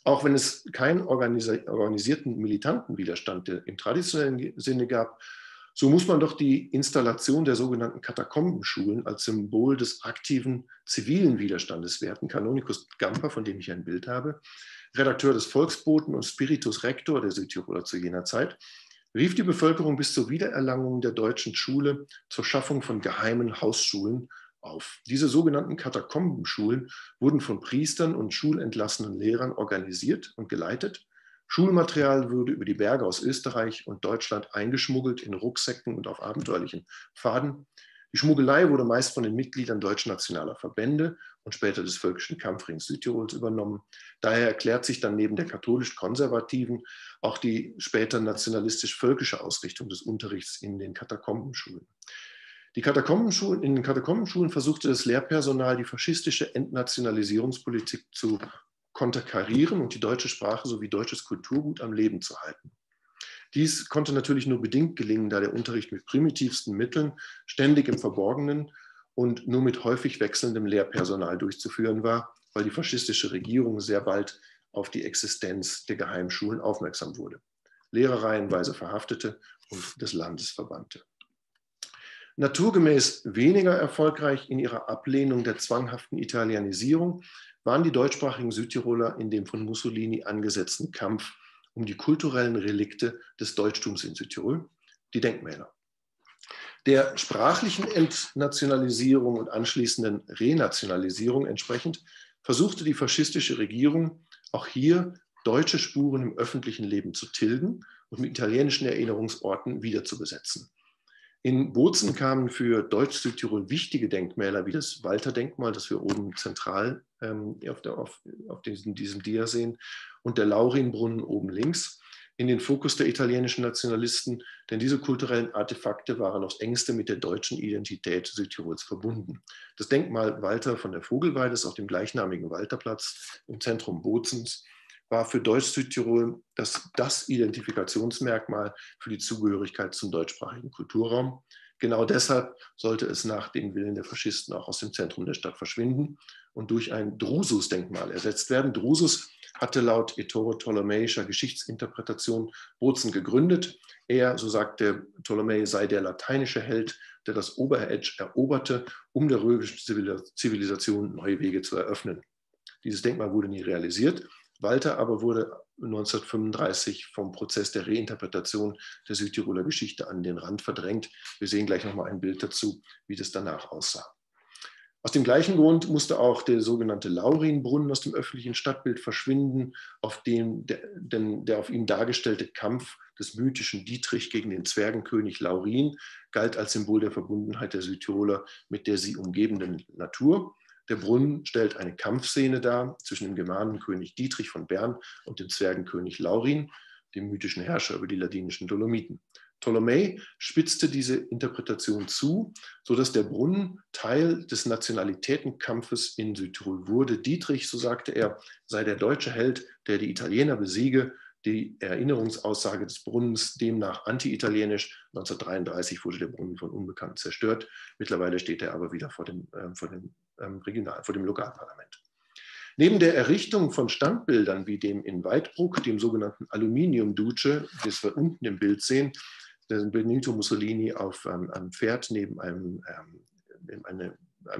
Auch wenn es keinen organisierten militanten Widerstand im traditionellen Sinne gab, so muss man doch die Installation der sogenannten Katakombenschulen als Symbol des aktiven zivilen Widerstandes werten. Kanonikus Gamper, von dem ich ein Bild habe, Redakteur des Volksboten und Spiritus Rector der Südtiroler zu jener Zeit, rief die Bevölkerung bis zur Wiedererlangung der deutschen Schule zur Schaffung von geheimen Hausschulen auf. Diese sogenannten Katakombenschulen wurden von Priestern und schulentlassenen Lehrern organisiert und geleitet. Schulmaterial wurde über die Berge aus Österreich und Deutschland eingeschmuggelt in Rucksäcken und auf abenteuerlichen Pfaden. Die Schmuggelei wurde meist von den Mitgliedern deutsch-nationaler Verbände und später des Völkischen Kampfrings Südtirols übernommen. Daher erklärt sich dann neben der katholisch-konservativen auch die später nationalistisch-völkische Ausrichtung des Unterrichts in den Katakombenschulen. In den Katakombenschulen versuchte das Lehrpersonal die faschistische Entnationalisierungspolitik zu konterkarieren und die deutsche Sprache sowie deutsches Kulturgut am Leben zu halten. Dies konnte natürlich nur bedingt gelingen, da der Unterricht mit primitivsten Mitteln, ständig im Verborgenen und nur mit häufig wechselndem Lehrpersonal durchzuführen war, weil die faschistische Regierung sehr bald auf die Existenz der Geheimschulen aufmerksam wurde, Lehrer reihenweise verhaftete und des Landes verbannte. Naturgemäß weniger erfolgreich in ihrer Ablehnung der zwanghaften Italianisierung waren die deutschsprachigen Südtiroler in dem von Mussolini angesetzten Kampf um die kulturellen Relikte des Deutschtums in Südtirol, die Denkmäler. Der sprachlichen Entnationalisierung und anschließenden Renationalisierung entsprechend versuchte die faschistische Regierung auch hier deutsche Spuren im öffentlichen Leben zu tilgen und mit italienischen Erinnerungsorten wiederzubesetzen. In Bozen kamen für Deutsch-Südtirol wichtige Denkmäler wie das Walter-Denkmal, das wir oben zentral auf diesem Dia sehen, und der Laurinbrunnen oben links in den Fokus der italienischen Nationalisten, denn diese kulturellen Artefakte waren aufs engste mit der deutschen Identität Südtirols verbunden. Das Denkmal Walter von der Vogelweide ist auf dem gleichnamigen Walterplatz im Zentrum Bozens, war für Deutsch-Südtirol das Identifikationsmerkmal für die Zugehörigkeit zum deutschsprachigen Kulturraum. Genau deshalb sollte es nach den Willen der Faschisten auch aus dem Zentrum der Stadt verschwinden und durch ein Drusus-Denkmal ersetzt werden. Drusus hatte laut Ettore Ptolemäischer Geschichtsinterpretation Bozen gegründet. Er, so sagt der Ptolemä, sei der lateinische Held, der das Oberetsch eroberte, um der römischen Zivilisation neue Wege zu eröffnen. Dieses Denkmal wurde nie realisiert. Walter aber wurde 1935 vom Prozess der Reinterpretation der Südtiroler Geschichte an den Rand verdrängt. Wir sehen gleich nochmal ein Bild dazu, wie das danach aussah. Aus dem gleichen Grund musste auch der sogenannte Laurinbrunnen aus dem öffentlichen Stadtbild verschwinden, der auf ihm dargestellte Kampf des mythischen Dietrich gegen den Zwergenkönig Laurin galt als Symbol der Verbundenheit der Südtiroler mit der sie umgebenden Natur. Der Brunnen stellt eine Kampfszene dar zwischen dem Germanenkönig Dietrich von Bern und dem Zwergenkönig Laurin, dem mythischen Herrscher über die ladinischen Dolomiten. Ptolemä spitzte diese Interpretation zu, sodass der Brunnen Teil des Nationalitätenkampfes in Südtirol wurde. Dietrich, so sagte er, sei der deutsche Held, der die Italiener besiege. Die Erinnerungsaussage des Brunnens demnach anti-italienisch. 1933 wurde der Brunnen von Unbekannten zerstört. Mittlerweile steht er aber wieder vor dem Lokalparlament. Neben der Errichtung von Standbildern wie dem in Weidbruck, dem sogenannten Aluminium-Duce, das wir unten im Bild sehen, der Benito Mussolini auf einem Pferd neben einem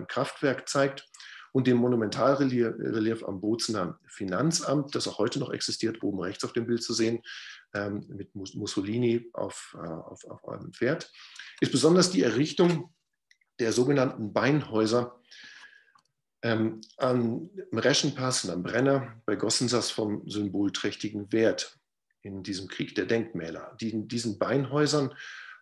Kraftwerk zeigt, und dem Monumentalrelief am Bozener Finanzamt, das auch heute noch existiert, oben rechts auf dem Bild zu sehen, mit Mussolini auf einem Pferd, ist besonders die Errichtung der sogenannten Beinhäuser am Reschenpass und am Brenner bei Gossensas vom symbolträchtigen Wert in diesem Krieg der Denkmäler. In diesen Beinhäusern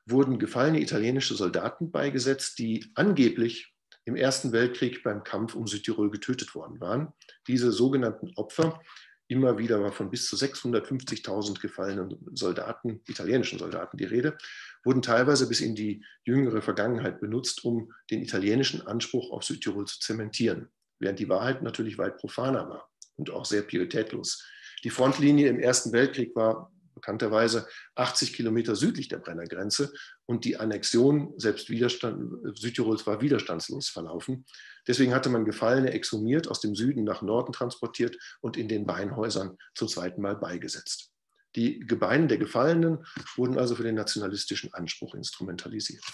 wurden gefallene italienische Soldaten beigesetzt, die angeblich im Ersten Weltkrieg beim Kampf um Südtirol getötet worden waren. Diese sogenannten Opfer, immer wieder war von bis zu 650.000 gefallenen Soldaten, italienischen Soldaten die Rede, wurden teilweise bis in die jüngere Vergangenheit benutzt, um den italienischen Anspruch auf Südtirol zu zementieren, während die Wahrheit natürlich weit profaner war und auch sehr pietätlos. Die Frontlinie im Ersten Weltkrieg war bekannterweise 80 Kilometer südlich der Brennergrenze und die Annexion selbst Südtirols war widerstandslos verlaufen. Deswegen hatte man Gefallene exhumiert, aus dem Süden nach Norden transportiert und in den Beinhäusern zum zweiten Mal beigesetzt. Die Gebeine der Gefallenen wurden also für den nationalistischen Anspruch instrumentalisiert.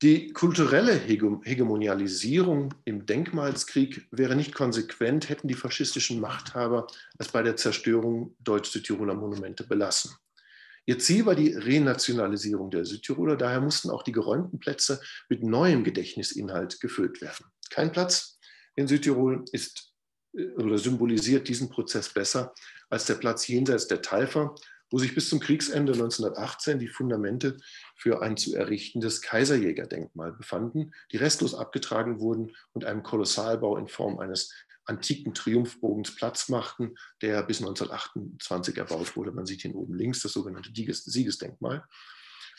Die kulturelle Hegemonialisierung im Denkmalskrieg wäre nicht konsequent, hätten die faschistischen Machthaber es bei der Zerstörung deutsch-Südtiroler Monumente belassen. Ihr Ziel war die Renationalisierung der Südtiroler, daher mussten auch die geräumten Plätze mit neuem Gedächtnisinhalt gefüllt werden. Kein Platz in Südtirol ist oder symbolisiert diesen Prozess besser als der Platz jenseits der Taifa, wo sich bis zum Kriegsende 1918 die Fundamente für ein zu errichtendes Kaiserjägerdenkmal befanden, die restlos abgetragen wurden und einem Kolossalbau in Form eines antiken Triumphbogens Platz machten, der bis 1928 erbaut wurde. Man sieht hier oben links das sogenannte Siegesdenkmal.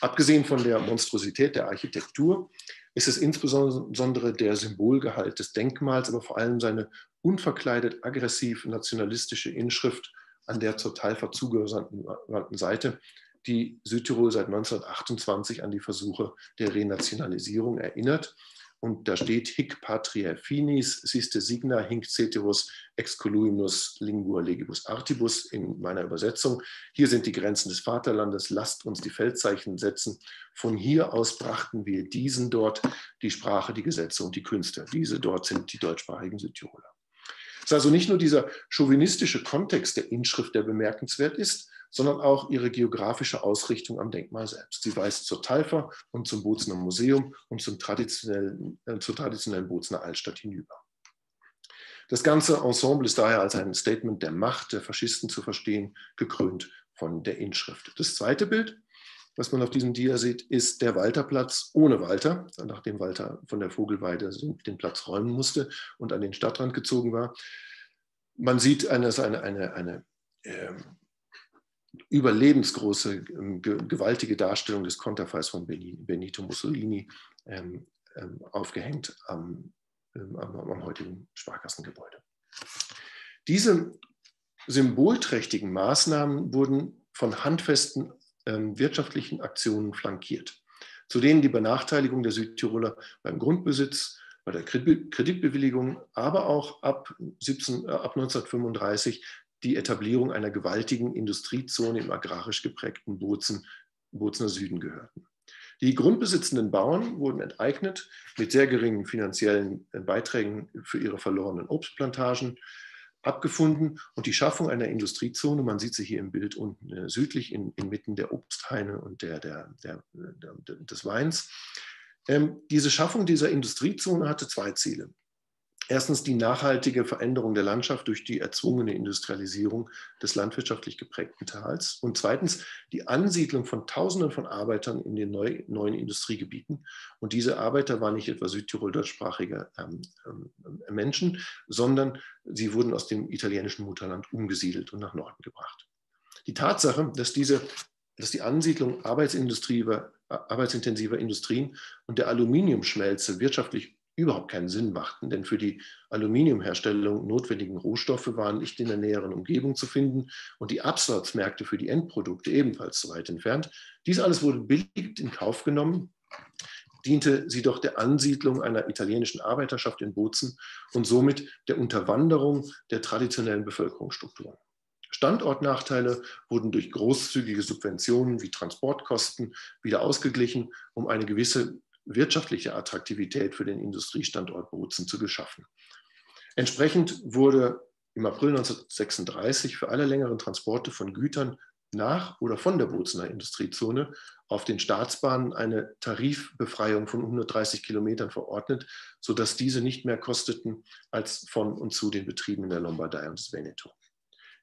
Abgesehen von der Monstrosität der Architektur ist es insbesondere der Symbolgehalt des Denkmals, aber vor allem seine unverkleidet aggressiv nationalistische Inschrift an der zur Taifa zugewandten Seite, die Südtirol seit 1928 an die Versuche der Renationalisierung erinnert. Und da steht: Hic patria finis, siste signa hinc ceteris excoluimus lingua legibus artibus, in meiner Übersetzung. Hier sind die Grenzen des Vaterlandes, lasst uns die Feldzeichen setzen. Von hier aus brachten wir diesen dort, die Sprache, die Gesetze und die Künste. Diese dort sind die deutschsprachigen Südtiroler. Es ist also nicht nur dieser chauvinistische Kontext der Inschrift, der bemerkenswert ist, sondern auch ihre geografische Ausrichtung am Denkmal selbst. Sie weist zur Taifa und zum Bozener Museum und zur traditionellen Bozener Altstadt hinüber. Das ganze Ensemble ist daher als ein Statement der Macht der Faschisten zu verstehen, gekrönt von der Inschrift. Das zweite Bild, was man auf diesem Dia sieht, ist der Walterplatz ohne Walter, nachdem Walter von der Vogelweide den Platz räumen musste und an den Stadtrand gezogen war. Man sieht eine überlebensgroße, gewaltige Darstellung des Konterfeis von Benito Mussolini aufgehängt am heutigen Sparkassengebäude. Diese symbolträchtigen Maßnahmen wurden von handfesten wirtschaftlichen Aktionen flankiert, zu denen die Benachteiligung der Südtiroler beim Grundbesitz, bei der Kreditbewilligung, aber auch ab 1935 die Etablierung einer gewaltigen Industriezone im agrarisch geprägten Bozener Süden gehörten. Die grundbesitzenden Bauern wurden enteignet mit sehr geringen finanziellen Beiträgen für ihre verlorenen Obstplantagen abgefunden und die Schaffung einer Industriezone, man sieht sie hier im Bild unten südlich inmitten der Obsthaine und des Weins. Diese Schaffung dieser Industriezone hatte zwei Ziele. Erstens die nachhaltige Veränderung der Landschaft durch die erzwungene Industrialisierung des landwirtschaftlich geprägten Tals und zweitens die Ansiedlung von Tausenden von Arbeitern in den neuen Industriegebieten. Und diese Arbeiter waren nicht etwa Südtirol-deutschsprachige Menschen, sondern sie wurden aus dem italienischen Mutterland umgesiedelt und nach Norden gebracht. Die Tatsache, dass die Ansiedlung arbeitsintensiver Industrien und der Aluminiumschmelze wirtschaftlich überhaupt keinen Sinn machten, denn für die Aluminiumherstellung notwendigen Rohstoffe waren nicht in der näheren Umgebung zu finden und die Absatzmärkte für die Endprodukte ebenfalls zu weit entfernt. Dies alles wurde billig in Kauf genommen, diente sie doch der Ansiedlung einer italienischen Arbeiterschaft in Bozen und somit der Unterwanderung der traditionellen Bevölkerungsstrukturen. Standortnachteile wurden durch großzügige Subventionen wie Transportkosten wieder ausgeglichen, um eine gewisse wirtschaftliche Attraktivität für den Industriestandort Bozen zu geschaffen. Entsprechend wurde im April 1936 für alle längeren Transporte von Gütern nach oder von der Bozener Industriezone auf den Staatsbahnen eine Tarifbefreiung von 130 Kilometern verordnet, sodass diese nicht mehr kosteten als von und zu den Betrieben in der Lombardei und des Veneto.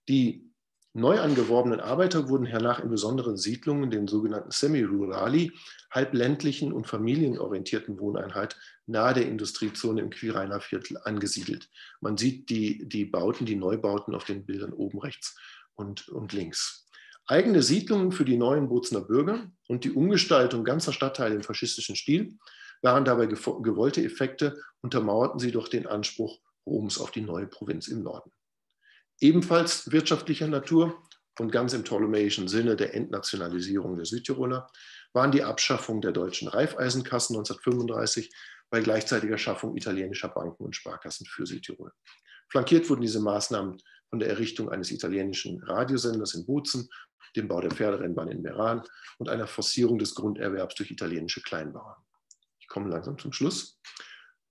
Die neu angeworbenen Arbeiter wurden hernach in besonderen Siedlungen, den sogenannten Semi-Rurali, halbländlichen und familienorientierten Wohneinheit nahe der Industriezone im Quirainer Viertel angesiedelt. Man sieht die Bauten, die Neubauten auf den Bildern oben rechts und links. Eigene Siedlungen für die neuen Bozener Bürger und die Umgestaltung ganzer Stadtteile im faschistischen Stil waren dabei gewollte Effekte, untermauerten sie doch den Anspruch Roms auf die neue Provinz im Norden. Ebenfalls wirtschaftlicher Natur und ganz im ptolemäischen Sinne der Entnationalisierung der Südtiroler waren die Abschaffung der deutschen Raiffeisenkassen 1935 bei gleichzeitiger Schaffung italienischer Banken und Sparkassen für Südtirol. Flankiert wurden diese Maßnahmen von der Errichtung eines italienischen Radiosenders in Bozen, dem Bau der Pferderennbahn in Meran und einer Forcierung des Grunderwerbs durch italienische Kleinbauern. Ich komme langsam zum Schluss.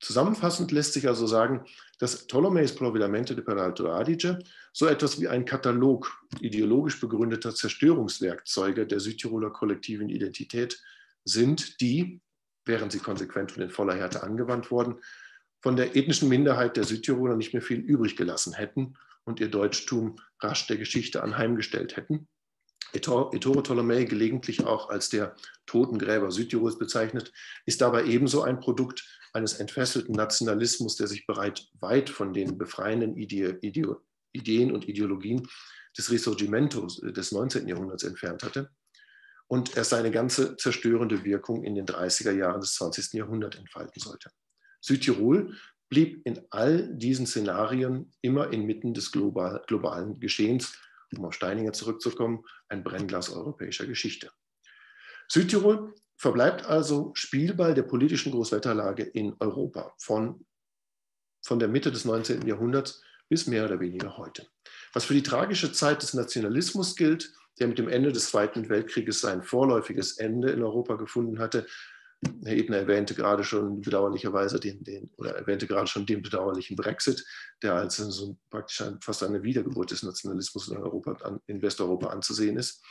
Zusammenfassend lässt sich also sagen, dass Ptolemäus Provvedimento di Peralta Adige so etwas wie ein Katalog ideologisch begründeter Zerstörungswerkzeuge der Südtiroler kollektiven Identität sind, die, während sie konsequent und in voller Härte angewandt wurden, von der ethnischen Minderheit der Südtiroler nicht mehr viel übrig gelassen hätten und ihr Deutschtum rasch der Geschichte anheimgestellt hätten. Ettore Tolomei, gelegentlich auch als der Totengräber Südtirols bezeichnet, ist dabei ebenso ein Produkt eines entfesselten Nationalismus, der sich bereits weit von den befreienden Ideen und Ideologien des Risorgimentos des 19. Jahrhunderts entfernt hatte und er seine ganze zerstörende Wirkung in den 30er Jahren des 20. Jahrhunderts entfalten sollte. Südtirol blieb in all diesen Szenarien immer inmitten des globalen Geschehens, um auf Steininger zurückzukommen, ein Brennglas europäischer Geschichte. Südtirol verbleibt also Spielball der politischen Großwetterlage in Europa von der Mitte des 19. Jahrhunderts bis mehr oder weniger heute. Was für die tragische Zeit des Nationalismus gilt, der mit dem Ende des Zweiten Weltkrieges sein vorläufiges Ende in Europa gefunden hatte. Herr Ebner erwähnte gerade schon bedauerlicherweise den bedauerlichen Brexit, der als so praktisch fast eine Wiedergeburt des Nationalismus in Westeuropa anzusehen ist.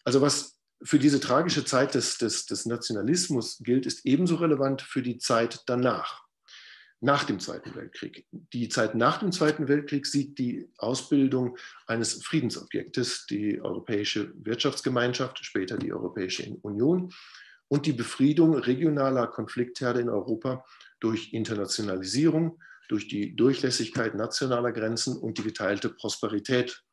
Also was für diese tragische Zeit des Nationalismus gilt, ist ebenso relevant für die Zeit danach, nach dem Zweiten Weltkrieg. Die Zeit nach dem Zweiten Weltkrieg sieht die Ausbildung eines Friedensobjektes, die Europäische Wirtschaftsgemeinschaft, später die Europäische Union, und die Befriedung regionaler Konfliktherde in Europa durch Internationalisierung, durch die Durchlässigkeit nationaler Grenzen und die geteilte Prosperität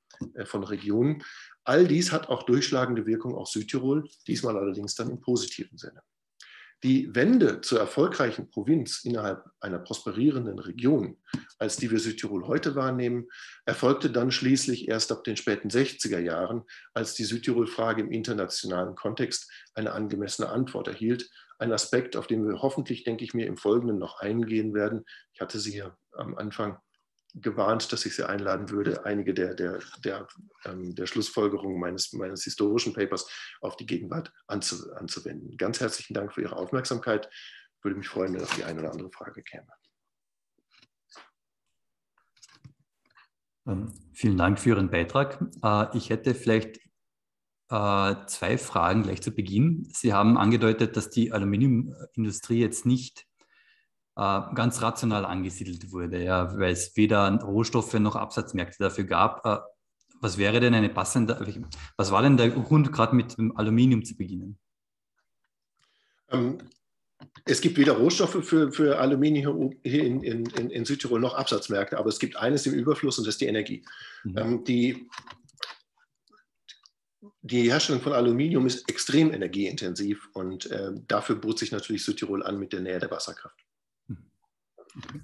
von Regionen. All dies hat auch durchschlagende Wirkung auf Südtirol, diesmal allerdings dann im positiven Sinne. Die Wende zur erfolgreichen Provinz innerhalb einer prosperierenden Region, als die wir Südtirol heute wahrnehmen, erfolgte dann schließlich erst ab den späten 60er Jahren, als die Südtirol-Frage im internationalen Kontext eine angemessene Antwort erhielt. Ein Aspekt, auf den wir hoffentlich, denke ich mir, im Folgenden noch eingehen werden. Ich hatte Sie ja am Anfang gewarnt, dass ich Sie einladen würde, einige der Schlussfolgerungen meines historischen Papers auf die Gegenwart anzuwenden. Ganz herzlichen Dank für Ihre Aufmerksamkeit. Ich würde mich freuen, wenn auf die eine oder andere Frage käme. Vielen Dank für Ihren Beitrag. Ich hätte vielleicht zwei Fragen gleich zu Beginn. Sie haben angedeutet, dass die Aluminiumindustrie jetzt nicht ganz rational angesiedelt wurde, ja, weil es weder Rohstoffe noch Absatzmärkte dafür gab. Was wäre denn was war denn der Grund, gerade mit dem Aluminium zu beginnen? Es gibt weder Rohstoffe für Aluminium hier in Südtirol noch Absatzmärkte, aber es gibt eines im Überfluss und das ist die Energie. Mhm. Die Herstellung von Aluminium ist extrem energieintensiv und dafür bot sich natürlich Südtirol an mit der Nähe der Wasserkraft. Okay.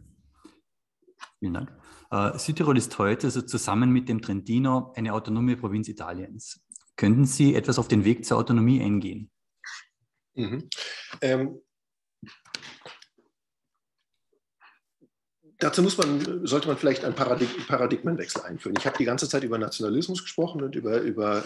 Vielen Dank. Südtirol ist heute also zusammen mit dem Trentino eine autonome Provinz Italiens. Könnten Sie etwas auf den Weg zur Autonomie eingehen? Mhm. Dazu sollte man vielleicht einen Paradigmenwechsel einführen. Ich habe die ganze Zeit über Nationalismus gesprochen und über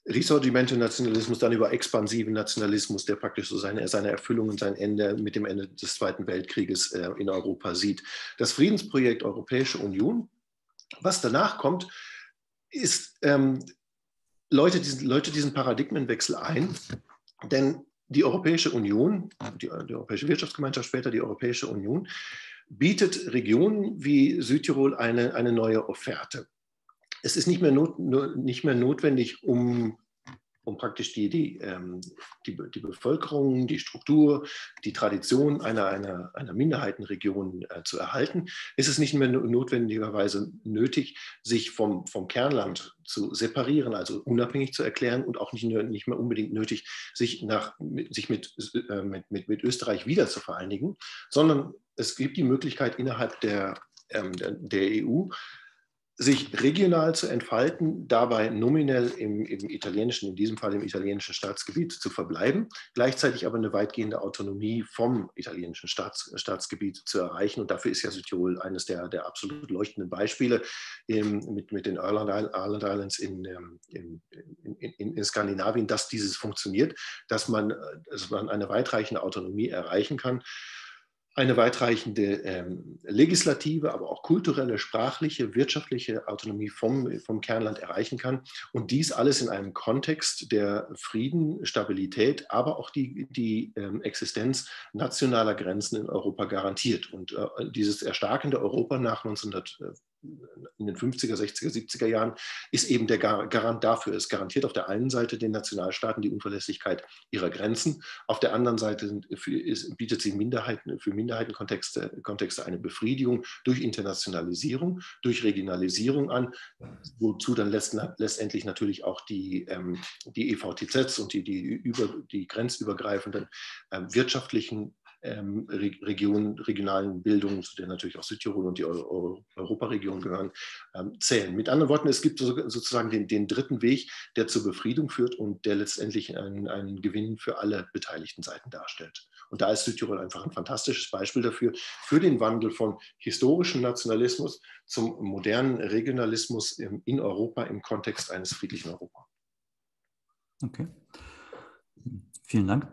Risorgimento-Nationalismus, dann über expansiven Nationalismus, der praktisch so seine Erfüllung und sein Ende mit dem Ende des Zweiten Weltkrieges in Europa sieht. Das Friedensprojekt Europäische Union, was danach kommt, ist, läutet diesen Paradigmenwechsel ein, denn die Europäische Union, die Europäische Wirtschaftsgemeinschaft, später die Europäische Union, bietet Regionen wie Südtirol eine neue Offerte. Es ist nicht mehr notwendig, um praktisch die Bevölkerung, die Struktur, die Tradition einer Minderheitenregion zu erhalten. Es ist nicht mehr notwendigerweise nötig, sich vom Kernland zu separieren, also unabhängig zu erklären, und auch nicht mehr unbedingt nötig, sich mit Österreich wieder zu vereinigen, sondern es gibt die Möglichkeit, innerhalb der EU sich regional zu entfalten, dabei nominell im italienischen, in diesem Fall im italienischen Staatsgebiet zu verbleiben, gleichzeitig aber eine weitgehende Autonomie vom italienischen Staatsgebiet zu erreichen. Und dafür ist ja Südtirol eines der absolut leuchtenden Beispiele mit den Island Islands in Skandinavien, dass dieses funktioniert, dass man eine weitreichende Autonomie erreichen kann, eine weitreichende legislative, aber auch kulturelle, sprachliche, wirtschaftliche Autonomie vom Kernland erreichen kann. Und dies alles in einem Kontext der Frieden, Stabilität, aber auch die Existenz nationaler Grenzen in Europa garantiert. Und dieses erstarkende Europa in den 50er, 60er, 70er Jahren ist eben der Garant dafür. Es garantiert auf der einen Seite den Nationalstaaten die Unverlässlichkeit ihrer Grenzen, auf der anderen Seite bietet sie für Minderheitenkontexte eine Befriedigung durch Internationalisierung, durch Regionalisierung an, wozu dann letztendlich natürlich auch die EVTZs und die grenzübergreifenden wirtschaftlichen regionalen Bildungen, zu der natürlich auch Südtirol und die Europaregion gehören, zählen. Mit anderen Worten, es gibt sozusagen den dritten Weg, der zur Befriedung führt und der letztendlich einen Gewinn für alle beteiligten Seiten darstellt. Und da ist Südtirol einfach ein fantastisches Beispiel dafür, für den Wandel von historischem Nationalismus zum modernen Regionalismus in Europa im Kontext eines friedlichen Europa. Okay, vielen Dank.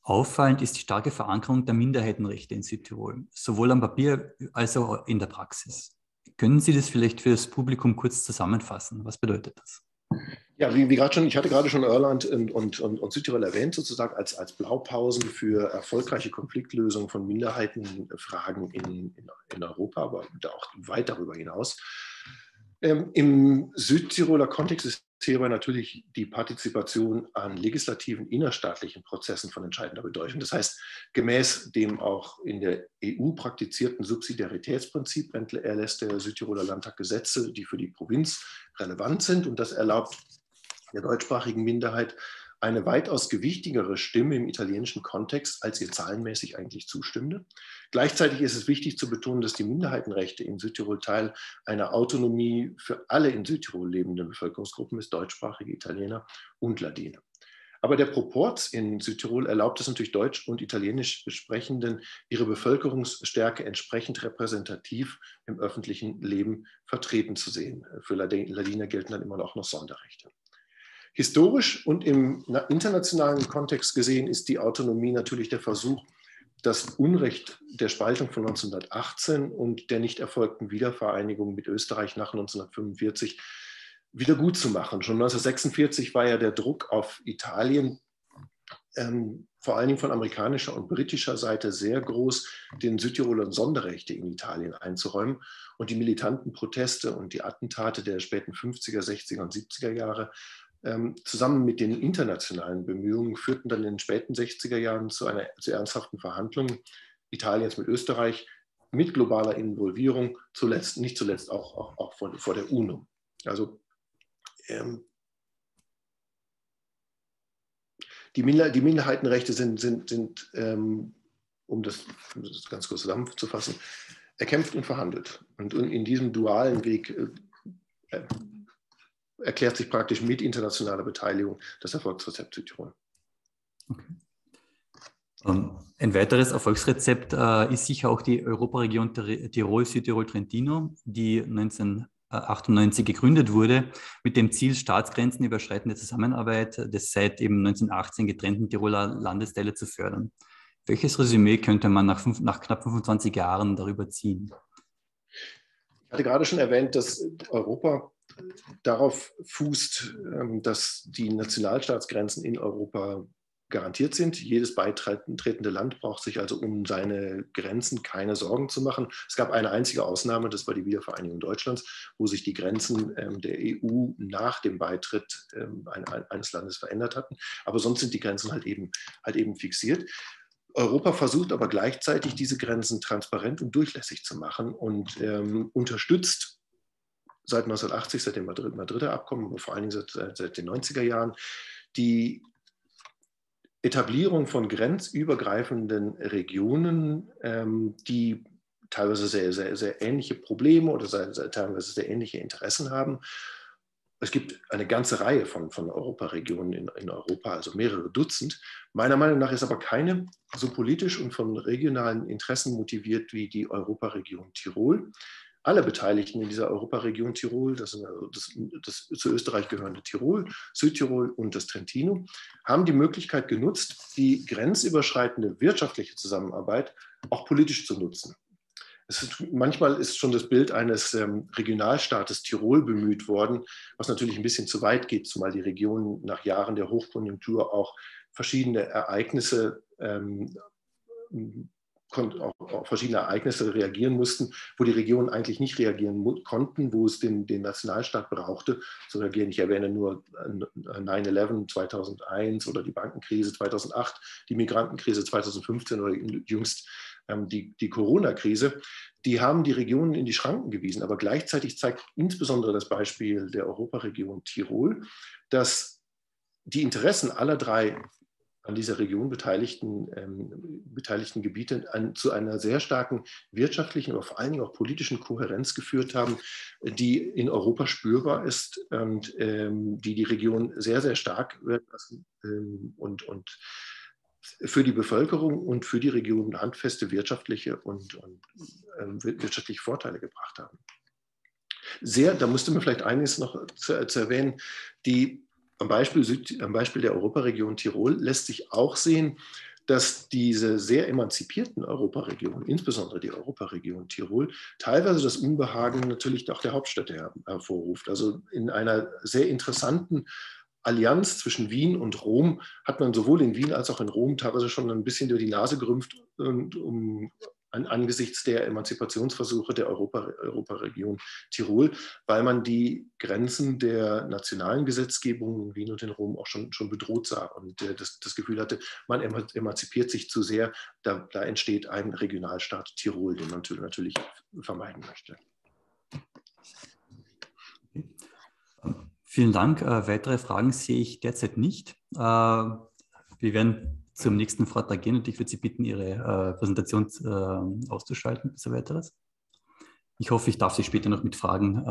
Auffallend ist die starke Verankerung der Minderheitenrechte in Südtirol, sowohl am Papier als auch in der Praxis. Können Sie das vielleicht für das Publikum kurz zusammenfassen? Was bedeutet das? Ja, wie gerade schon, ich hatte gerade schon Irland und Südtirol erwähnt, sozusagen als Blaupausen für erfolgreiche Konfliktlösung von Minderheitenfragen in Europa, aber auch weit darüber hinaus. Im Südtiroler Kontext ist hierbei natürlich die Partizipation an legislativen innerstaatlichen Prozessen von entscheidender Bedeutung. Das heißt, gemäß dem auch in der EU praktizierten Subsidiaritätsprinzip erlässt der Südtiroler Landtag Gesetze, die für die Provinz relevant sind, und das erlaubt der deutschsprachigen Minderheit eine weitaus gewichtigere Stimme im italienischen Kontext, als ihr zahlenmäßig eigentlich zustünde. Gleichzeitig ist es wichtig zu betonen, dass die Minderheitenrechte in Südtirol Teil einer Autonomie für alle in Südtirol lebenden Bevölkerungsgruppen ist, deutschsprachige Italiener und Ladiner. Aber der Proporz in Südtirol erlaubt es natürlich Deutsch- und Italienisch Sprechenden, ihre Bevölkerungsstärke entsprechend repräsentativ im öffentlichen Leben vertreten zu sehen. Für Ladiner gelten dann immer noch Sonderrechte. Historisch und im internationalen Kontext gesehen ist die Autonomie natürlich der Versuch, das Unrecht der Spaltung von 1918 und der nicht erfolgten Wiedervereinigung mit Österreich nach 1945 wieder gut zu machen. Schon 1946 war ja der Druck auf Italien, vor allen Dingen von amerikanischer und britischer Seite, sehr groß, den Südtirolern Sonderrechte in Italien einzuräumen. Und die militanten Proteste und die Attentate der späten 50er, 60er und 70er Jahre zusammen mit den internationalen Bemühungen führten dann in den späten 60er Jahren zu ernsthaften Verhandlungen Italiens mit Österreich, mit globaler Involvierung, nicht zuletzt auch vor der UNO. Also die Minderheitenrechte sind um das ganz kurz zusammenzufassen, erkämpft und verhandelt. Und in diesem dualen Weg erklärt sich praktisch mit internationaler Beteiligung das Erfolgsrezept Südtirol. Okay. Ein weiteres Erfolgsrezept ist sicher auch die Europaregion Tirol, Südtirol, Trentino, die 1998 gegründet wurde, mit dem Ziel, staatsgrenzenüberschreitende Zusammenarbeit des seit eben 1918 getrennten Tiroler Landesteile zu fördern. Welches Resümee könnte man nach knapp 25 Jahren darüber ziehen? Ich hatte gerade schon erwähnt, dass Europa darauf fußt, dass die Nationalstaatsgrenzen in Europa garantiert sind. Jedes beitretende Land braucht sich also um seine Grenzen keine Sorgen zu machen. Es gab eine einzige Ausnahme, das war die Wiedervereinigung Deutschlands, wo sich die Grenzen der EU nach dem Beitritt eines Landes verändert hatten. Aber sonst sind die Grenzen halt eben fixiert. Europa versucht aber gleichzeitig, diese Grenzen transparent und durchlässig zu machen und unterstützt seit 1980, seit dem Madrider Abkommen, aber vor allen Dingen seit den 90er Jahren, die Etablierung von grenzübergreifenden Regionen, die teilweise sehr, sehr, sehr ähnliche Probleme oder teilweise sehr ähnliche Interessen haben. Es gibt eine ganze Reihe von Europaregionen in Europa, also mehrere Dutzend. Meiner Meinung nach ist aber keine so politisch und von regionalen Interessen motiviert wie die Europaregion Tirol. Alle Beteiligten in dieser Europaregion Tirol, das sind also das zu Österreich gehörende Tirol, Südtirol und das Trentino, haben die Möglichkeit genutzt, die grenzüberschreitende wirtschaftliche Zusammenarbeit auch politisch zu nutzen. Manchmal ist schon das Bild eines Regionalstaates Tirol bemüht worden, was natürlich ein bisschen zu weit geht, zumal die Region nach Jahren der Hochkonjunktur auch verschiedene Ereignisse auf verschiedene Ereignisse reagieren mussten, wo die Regionen eigentlich nicht reagieren konnten, wo es den Nationalstaat brauchte zu reagieren. Ich erwähne nur 9/11 2001 oder die Bankenkrise 2008, die Migrantenkrise 2015 oder jüngst die Corona-Krise. Die haben die Regionen in die Schranken gewiesen, aber gleichzeitig zeigt insbesondere das Beispiel der Europaregion Tirol, dass die Interessen aller drei an dieser Region beteiligten Gebiete zu einer sehr starken wirtschaftlichen, aber vor allen Dingen auch politischen Kohärenz geführt haben, die in Europa spürbar ist und die Region sehr, sehr stark werden lassen und für die Bevölkerung und für die Region handfeste wirtschaftliche und wirtschaftliche Vorteile gebracht haben. Da musste man vielleicht einiges noch zu erwähnen, am Beispiel der Europaregion Tirol lässt sich auch sehen, dass diese sehr emanzipierten Europaregionen, insbesondere die Europaregion Tirol, teilweise das Unbehagen natürlich auch der Hauptstädte hervorruft. Also in einer sehr interessanten Allianz zwischen Wien und Rom hat man sowohl in Wien als auch in Rom teilweise schon ein bisschen durch die Nase gerümpft, angesichts der Emanzipationsversuche der Europaregion Tirol, weil man die Grenzen der nationalen Gesetzgebung in Wien und in Rom auch schon bedroht sah und das Gefühl hatte, man emanzipiert sich zu sehr, da entsteht ein Regionalstaat Tirol, den man natürlich vermeiden möchte. Vielen Dank. Weitere Fragen sehe ich derzeit nicht. Wir werden zum nächsten Vortrag gehen und ich würde Sie bitten, Ihre Präsentation auszuschalten bis weiteres. Ich hoffe, ich darf Sie später noch mit Fragen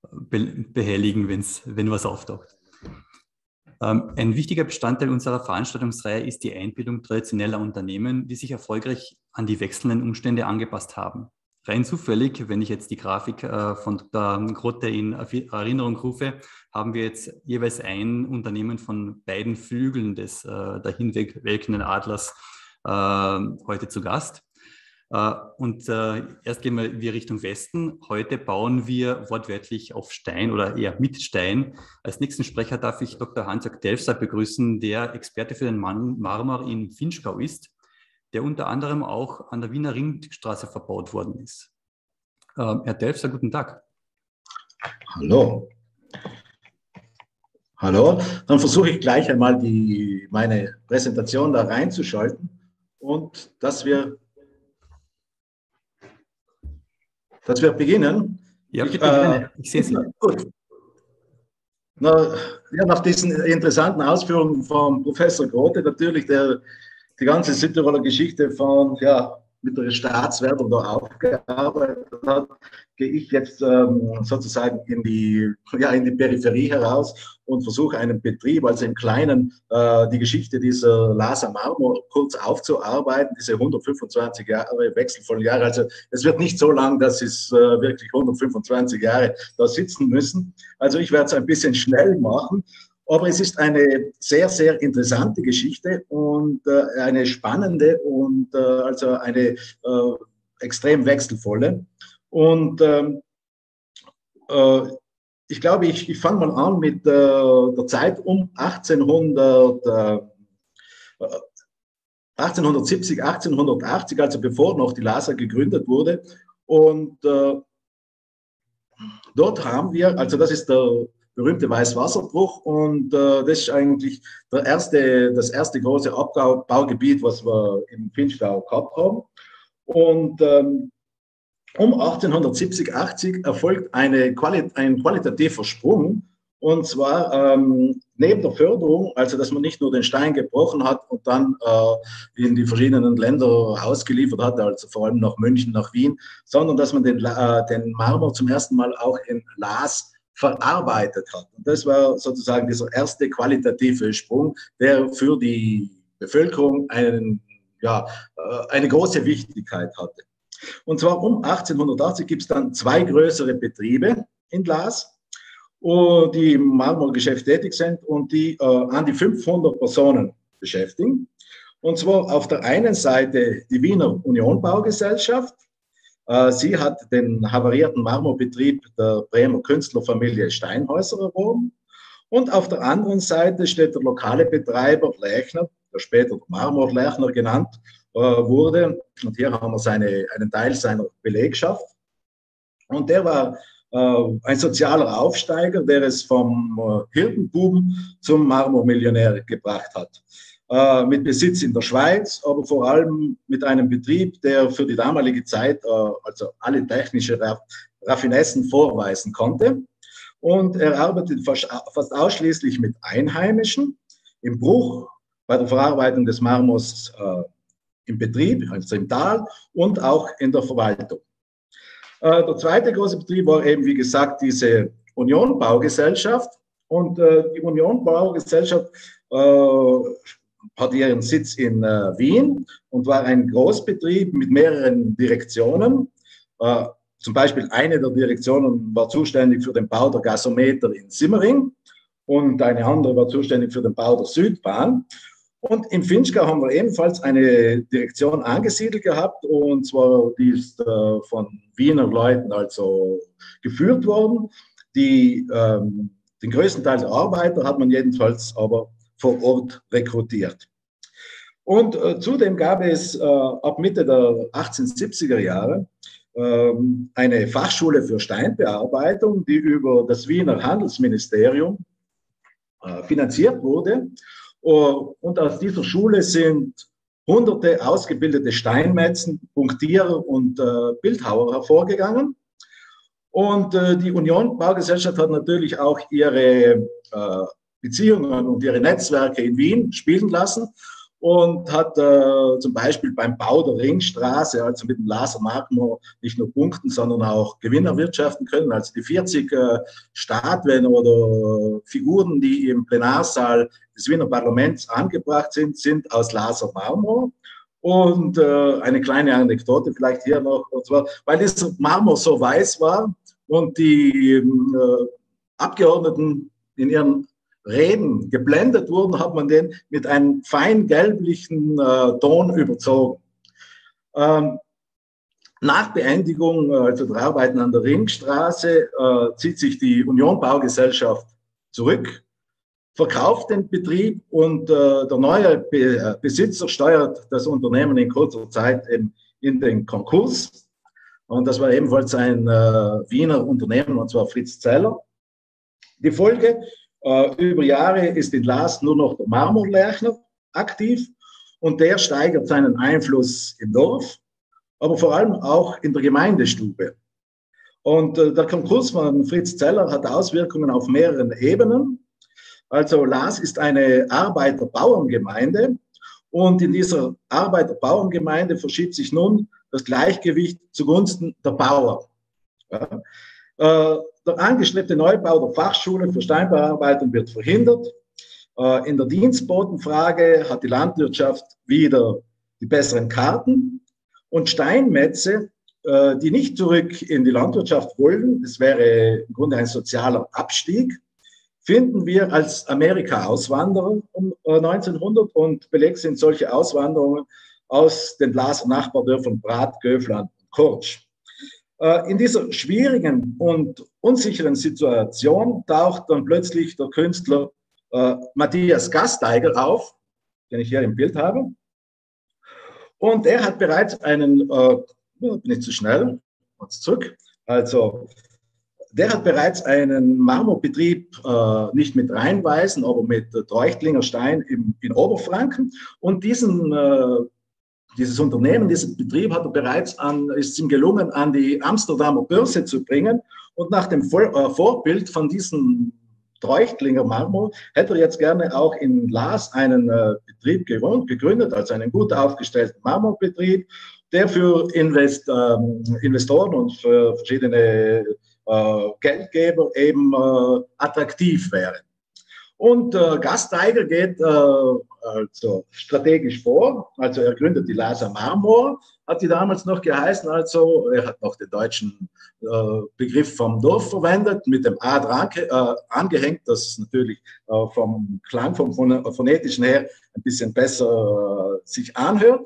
behelligen, wenn was auftaucht. Ein wichtiger Bestandteil unserer Veranstaltungsreihe ist die Einbindung traditioneller Unternehmen, die sich erfolgreich an die wechselnden Umstände angepasst haben. Rein zufällig, wenn ich jetzt die Grafik von Dr. Grote in Erinnerung rufe, haben wir jetzt jeweils ein Unternehmen von beiden Flügeln des dahinwelkenden Adlers heute zu Gast. Erst gehen wir Richtung Westen. Heute bauen wir wortwörtlich auf Stein oder eher mit Stein. Als nächsten Sprecher darf ich Dr. Hans-Jörg Delfser begrüßen, der Experte für den Marmor in Vinschgau ist, der unter anderem auch an der Wiener Ringstraße verbaut worden ist. Herr Delfser, guten Tag. Hallo. Hallo, dann versuche ich gleich einmal meine Präsentation da reinzuschalten und dass wir beginnen. Ja, bitte, ich sehe Sie. Gut. Nach diesen interessanten Ausführungen von Professor Grote, natürlich die ganze Südtiroler Geschichte von mittlere Staatswertung da aufgearbeitet hat, gehe ich jetzt sozusagen in die Peripherie heraus und versuche einen Betrieb, also im Kleinen, die Geschichte dieser Laaser Marmor kurz aufzuarbeiten, diese 125 Jahre, wechselvolle Jahre. Also es wird nicht so lang, dass es wirklich 125 Jahre da sitzen müssen. Also ich werde es ein bisschen schnell machen. Aber es ist eine sehr, sehr interessante Geschichte und eine spannende und also eine extrem wechselvolle. Und ich glaube, ich fange mal an mit der Zeit um 1870, 1880, also bevor noch die Laaser gegründet wurde. Und dort haben wir, also das ist der berühmte Weißwasserbruch und das ist eigentlich das erste große Abbaugebiet, was wir im Vinschgau gehabt haben. Und um 1870, 80 erfolgt ein qualitativer Sprung, und zwar neben der Förderung, also dass man nicht nur den Stein gebrochen hat und dann in die verschiedenen Länder ausgeliefert hat, also vor allem nach München, nach Wien, sondern dass man den Marmor zum ersten Mal auch in Laas verarbeitet hat. Und das war sozusagen dieser erste qualitative Sprung, der für die Bevölkerung eine große Wichtigkeit hatte. Und zwar um 1880 gibt es dann zwei größere Betriebe in Laas, die im Marmorgeschäft tätig sind und die an die 500 Personen beschäftigen. Und zwar auf der einen Seite die Wiener Union Baugesellschaft. Sie hat den havarierten Marmorbetrieb der Bremer Künstlerfamilie Steinhäuser erworben. Und auf der anderen Seite steht der lokale Betreiber Lechner, der später Marmor Lechner genannt wurde. Und hier haben wir einen Teil seiner Belegschaft. Und der war ein sozialer Aufsteiger, der es vom Hirtenbuben zum Marmormillionär gebracht hat. Mit Besitz in der Schweiz, aber vor allem mit einem Betrieb, der für die damalige Zeit also alle technische Raffinessen vorweisen konnte. Und er arbeitet fast ausschließlich mit Einheimischen im Bruch, bei der Verarbeitung des Marmors im Betrieb, also im Tal und auch in der Verwaltung. Der zweite große Betrieb war eben, wie gesagt, diese Union Baugesellschaft. Und die Union Baugesellschaft hat ihren Sitz in Wien und war ein Großbetrieb mit mehreren Direktionen. Zum Beispiel eine der Direktionen war zuständig für den Bau der Gasometer in Simmering und eine andere war zuständig für den Bau der Südbahn. Und im Vinschgau haben wir ebenfalls eine Direktion angesiedelt gehabt, und zwar die ist von Wiener Leuten also geführt worden. Den größten Teil der Arbeiter hat man jedenfalls aber vor Ort rekrutiert. Und zudem gab es ab Mitte der 1870er Jahre eine Fachschule für Steinbearbeitung, die über das Wiener Handelsministerium finanziert wurde. Und aus dieser Schule sind hunderte ausgebildete Steinmetzen, Punktierer und Bildhauer hervorgegangen. Und die Union Baugesellschaft hat natürlich auch ihre Beziehungen und ihre Netzwerke in Wien spielen lassen und hat zum Beispiel beim Bau der Ringstraße, also mit dem Laaser Marmor, nicht nur punkten, sondern auch Gewinn erwirtschaften können. Also die 40 Statuen oder Figuren, die im Plenarsaal des Wiener Parlaments angebracht sind, sind aus Laaser Marmor. Und eine kleine Anekdote vielleicht hier noch, und zwar, weil dieser Marmor so weiß war und die Abgeordneten in ihren Reden geblendet wurden, hat man den mit einem fein gelblichen Ton überzogen. Nach Beendigung also der Arbeiten an der Ringstraße zieht sich die Union Baugesellschaft zurück, verkauft den Betrieb und der neue Besitzer steuert das Unternehmen in kurzer Zeit in den Konkurs. Und das war ebenfalls ein Wiener Unternehmen, und zwar Fritz Zeller. Die Folge: über Jahre ist in Laas nur noch der Marmorlechner aktiv und der steigert seinen Einfluss im Dorf, aber vor allem auch in der Gemeindestube. Und der Konkurs von Fritz Zeller hat Auswirkungen auf mehreren Ebenen. Also Laas ist eine Arbeiter-Bauerngemeinde Und in dieser Arbeiter-Bauerngemeinde verschiebt sich nun das Gleichgewicht zugunsten der Bauern. Ja. Der angestrebte Neubau der Fachschule für Steinbearbeitung wird verhindert. In der Dienstbotenfrage hat die Landwirtschaft wieder die besseren Karten. Und Steinmetze, die nicht zurück in die Landwirtschaft wollen, das wäre im Grunde ein sozialer Abstieg, finden wir als Amerika-Auswanderer um 1900 und Beleg sind solche Auswanderungen aus den Glaser Nachbardörfern Brath, Göfland und Kortsch. In dieser schwierigen und unsicheren Situation taucht dann plötzlich der Künstler Matthias Gasteiger auf, den ich hier im Bild habe. Und er hat bereits einen, bin ich zu schnell, zurück, also der hat bereits einen Marmorbetrieb, nicht mit Rheinweisen, aber mit Treuchtlinger Stein in Oberfranken. Und dieses Unternehmen, diesen Betrieb hat er bereits ist ihm gelungen, an die Amsterdamer Börse zu bringen. Und nach dem Vorbild von diesem Treuchtlinger Marmor hätte er jetzt gerne auch in Laas einen Betrieb gegründet, also einen gut aufgestellten Marmorbetrieb, der für Investoren und für verschiedene Geldgeber eben attraktiv wäre. Und Gasteiger geht also strategisch vor, also er gründet die Laaser Marmor, hat die damals noch geheißen, also er hat noch den deutschen Begriff vom Dorf verwendet, mit dem A dran angehängt, das ist natürlich vom Klang, vom phonetischen her ein bisschen besser sich anhört.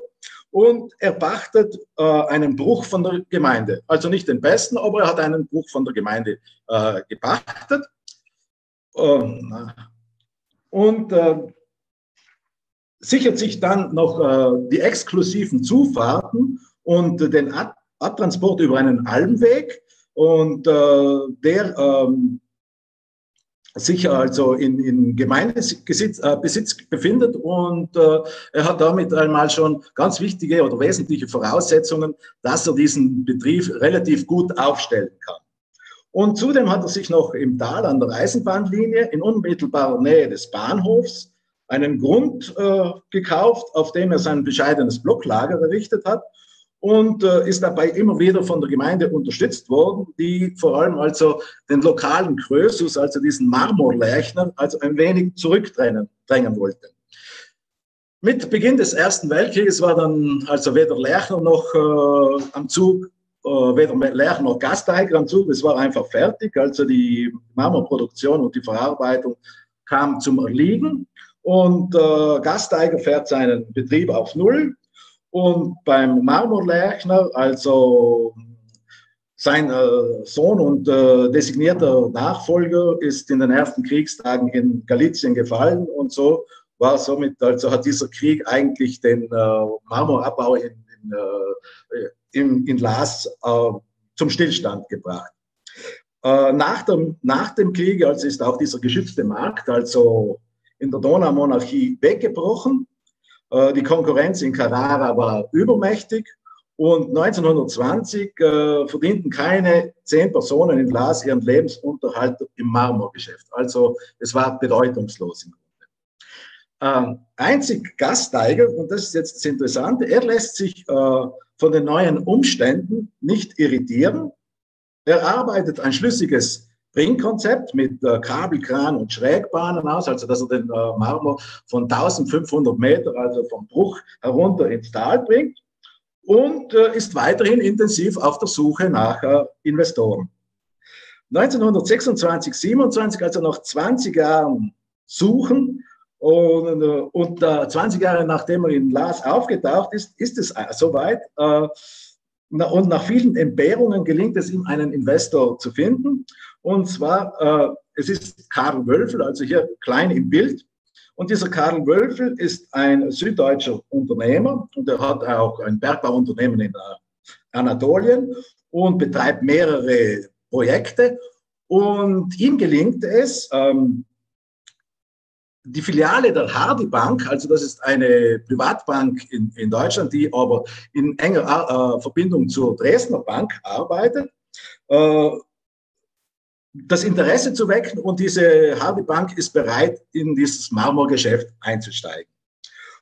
Und er pachtet einen Bruch von der Gemeinde, also nicht den besten, aber er hat einen Bruch von der Gemeinde gepachtet. Und sichert sich dann noch die exklusiven Zufahrten und den Abtransport über einen Almweg. Und der sich also in Gemeindebesitz befindet und er hat damit einmal schon ganz wichtige oder wesentliche Voraussetzungen, dass er diesen Betrieb relativ gut aufstellen kann. Und zudem hat er sich noch im Tal an der Eisenbahnlinie in unmittelbarer Nähe des Bahnhofs einen Grund gekauft, auf dem er sein bescheidenes Blocklager errichtet hat und ist dabei immer wieder von der Gemeinde unterstützt worden, die vor allem also den lokalen Krösus, also diesen Marmorlärchner, also ein wenig zurückdrängen wollte. Mit Beginn des Ersten Weltkrieges war dann also weder Lärchner noch am Zug, weder Lärchner noch Gasteiger am Zug, es war einfach fertig, also die Marmorproduktion und die Verarbeitung kam zum Erliegen und Gasteiger fährt seinen Betrieb auf Null. Und beim Marmorlärchner, also sein Sohn und designierter Nachfolger, ist in den ersten Kriegstagen in Galizien gefallen und so war somit, also hat dieser Krieg eigentlich den Marmorabbau in Laas zum Stillstand gebracht. Nach dem Krieg also ist auch dieser geschützte Markt, also in der Donaumonarchie, weggebrochen. Die Konkurrenz in Carrara war übermächtig und 1920 verdienten keine 10 Personen in Laas ihren Lebensunterhalt im Marmorgeschäft. Also es war bedeutungslos im Grunde. Einzig Gasteiger, und das ist jetzt das Interessante, er lässt sich von den neuen Umständen nicht irritieren. Er arbeitet ein schlüssiges Bringkonzept mit Kabelkran und Schrägbahnen aus, also dass er den Marmor von 1500 Meter, also vom Bruch herunter ins Tal bringt und ist weiterhin intensiv auf der Suche nach Investoren. 1926, 27, also nach 20 Jahren Suchen und 20 Jahre nachdem er in Laas aufgetaucht ist, ist es soweit. Und nach vielen Entbehrungen gelingt es ihm, einen Investor zu finden. Und zwar, es ist Karl Wölfel, also hier klein im Bild. Und dieser Karl Wölfel ist ein süddeutscher Unternehmer und er hat auch ein Bergbauunternehmen in Anatolien und betreibt mehrere Projekte. Und ihm gelingt es, die Filiale der Hardy Bank, also das ist eine Privatbank in Deutschland, die aber in enger Verbindung zur Dresdner Bank arbeitet, das Interesse zu wecken und diese Hardy Bank ist bereit, in dieses Marmorgeschäft einzusteigen.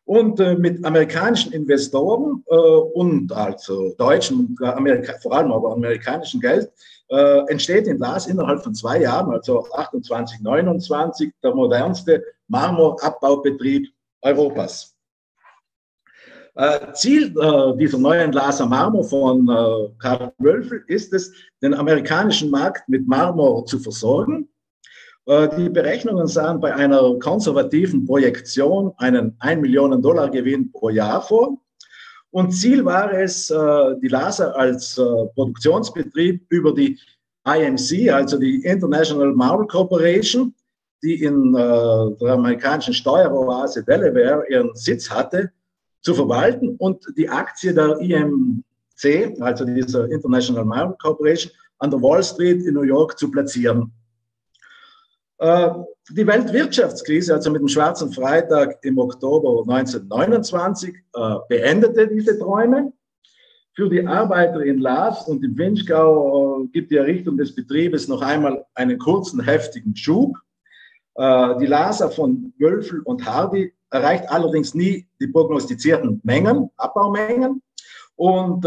Und mit amerikanischen Investoren und also deutschen, vor allem aber amerikanischen Geld, entsteht in Laas innerhalb von 2 Jahren, also 28, 29, der modernste Marmorabbaubetrieb Europas. Ziel dieser neuen Laaser Marmor von Karl Wölfel ist es, den amerikanischen Markt mit Marmor zu versorgen. Die Berechnungen sahen bei einer konservativen Projektion einen 1 Millionen Dollar Gewinn pro Jahr vor. Und Ziel war es, die Laaser als Produktionsbetrieb über die IMC, also die International Marble Corporation, die in der amerikanischen Steueroase Delaware ihren Sitz hatte, zu verwalten und die Aktie der IMC, also dieser International Marble Corporation, an der Wall Street in New York zu platzieren. Die Weltwirtschaftskrise, also mit dem Schwarzen Freitag im Oktober 1929, beendete diese Träume. Für die Arbeiter in Laas und im Vinschgau gibt die Errichtung des Betriebes noch einmal einen kurzen, heftigen Schub. Die Laaser von Wölfel und Hardy erreicht allerdings nie die prognostizierten Mengen, Abbaumengen. Und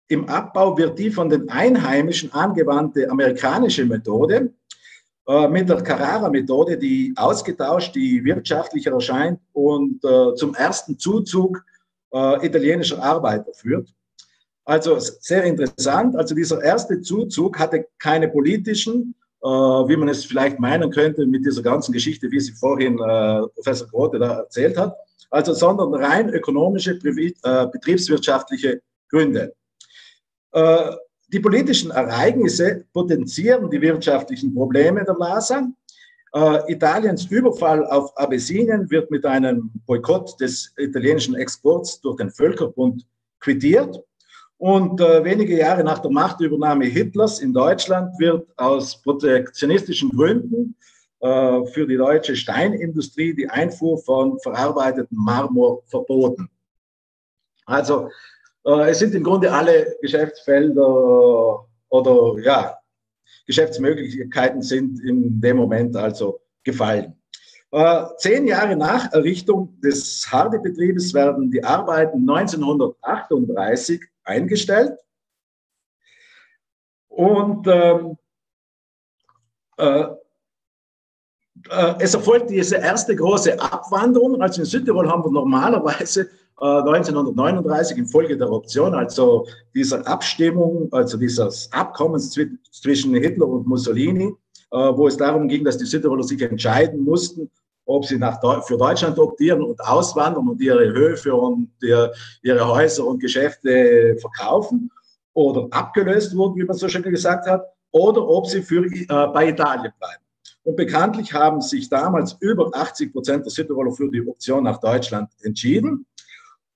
im Abbau wird die von den Einheimischen angewandte amerikanische Methode mit der Carrara-Methode, die ausgetauscht, die wirtschaftlicher erscheint und zum ersten Zuzug italienischer Arbeiter führt. Also sehr interessant. Also dieser erste Zuzug hatte keine politischen, wie man es vielleicht meinen könnte mit dieser ganzen Geschichte, wie sie vorhin Professor Grote da erzählt hat, also sondern rein ökonomische, betriebswirtschaftliche Gründe. Die politischen Ereignisse potenzieren die wirtschaftlichen Probleme der Laaser. Italiens Überfall auf Abessinien wird mit einem Boykott des italienischen Exports durch den Völkerbund quittiert. Und wenige Jahre nach der Machtübernahme Hitlers in Deutschland wird aus protektionistischen Gründen für die deutsche Steinindustrie die Einfuhr von verarbeitetem Marmor verboten. Also es sind im Grunde alle Geschäftsfelder oder ja, Geschäftsmöglichkeiten sind in dem Moment also gefallen. 10 Jahre nach Errichtung des Hardy-Betriebes werden die Arbeiten 1938 eingestellt. Und es erfolgt diese erste große Abwanderung. Also in Südtirol haben wir normalerweise 1939 infolge der Option, also dieser Abstimmung, also dieses Abkommens zwischen Hitler und Mussolini, wo es darum ging, dass die Südtiroler sich entscheiden mussten, ob sie für Deutschland optieren und auswandern und ihre Höfe und ihre Häuser und Geschäfte verkaufen oder abgelöst wurden, wie man so schön gesagt hat, oder ob sie bei Italien bleiben. Und bekanntlich haben sich damals über 80% der Südtiroler für die Option nach Deutschland entschieden,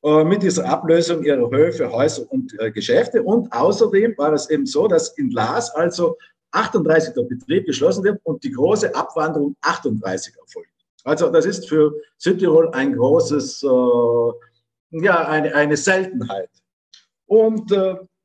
mit dieser Ablösung ihrer Höfe, Häuser und Geschäfte. Und außerdem war es eben so, dass in Laas also 38 der Betrieb geschlossen wird und die große Abwanderung 38 erfolgt. Also das ist für Südtirol ein großes, ja, eine Seltenheit. Und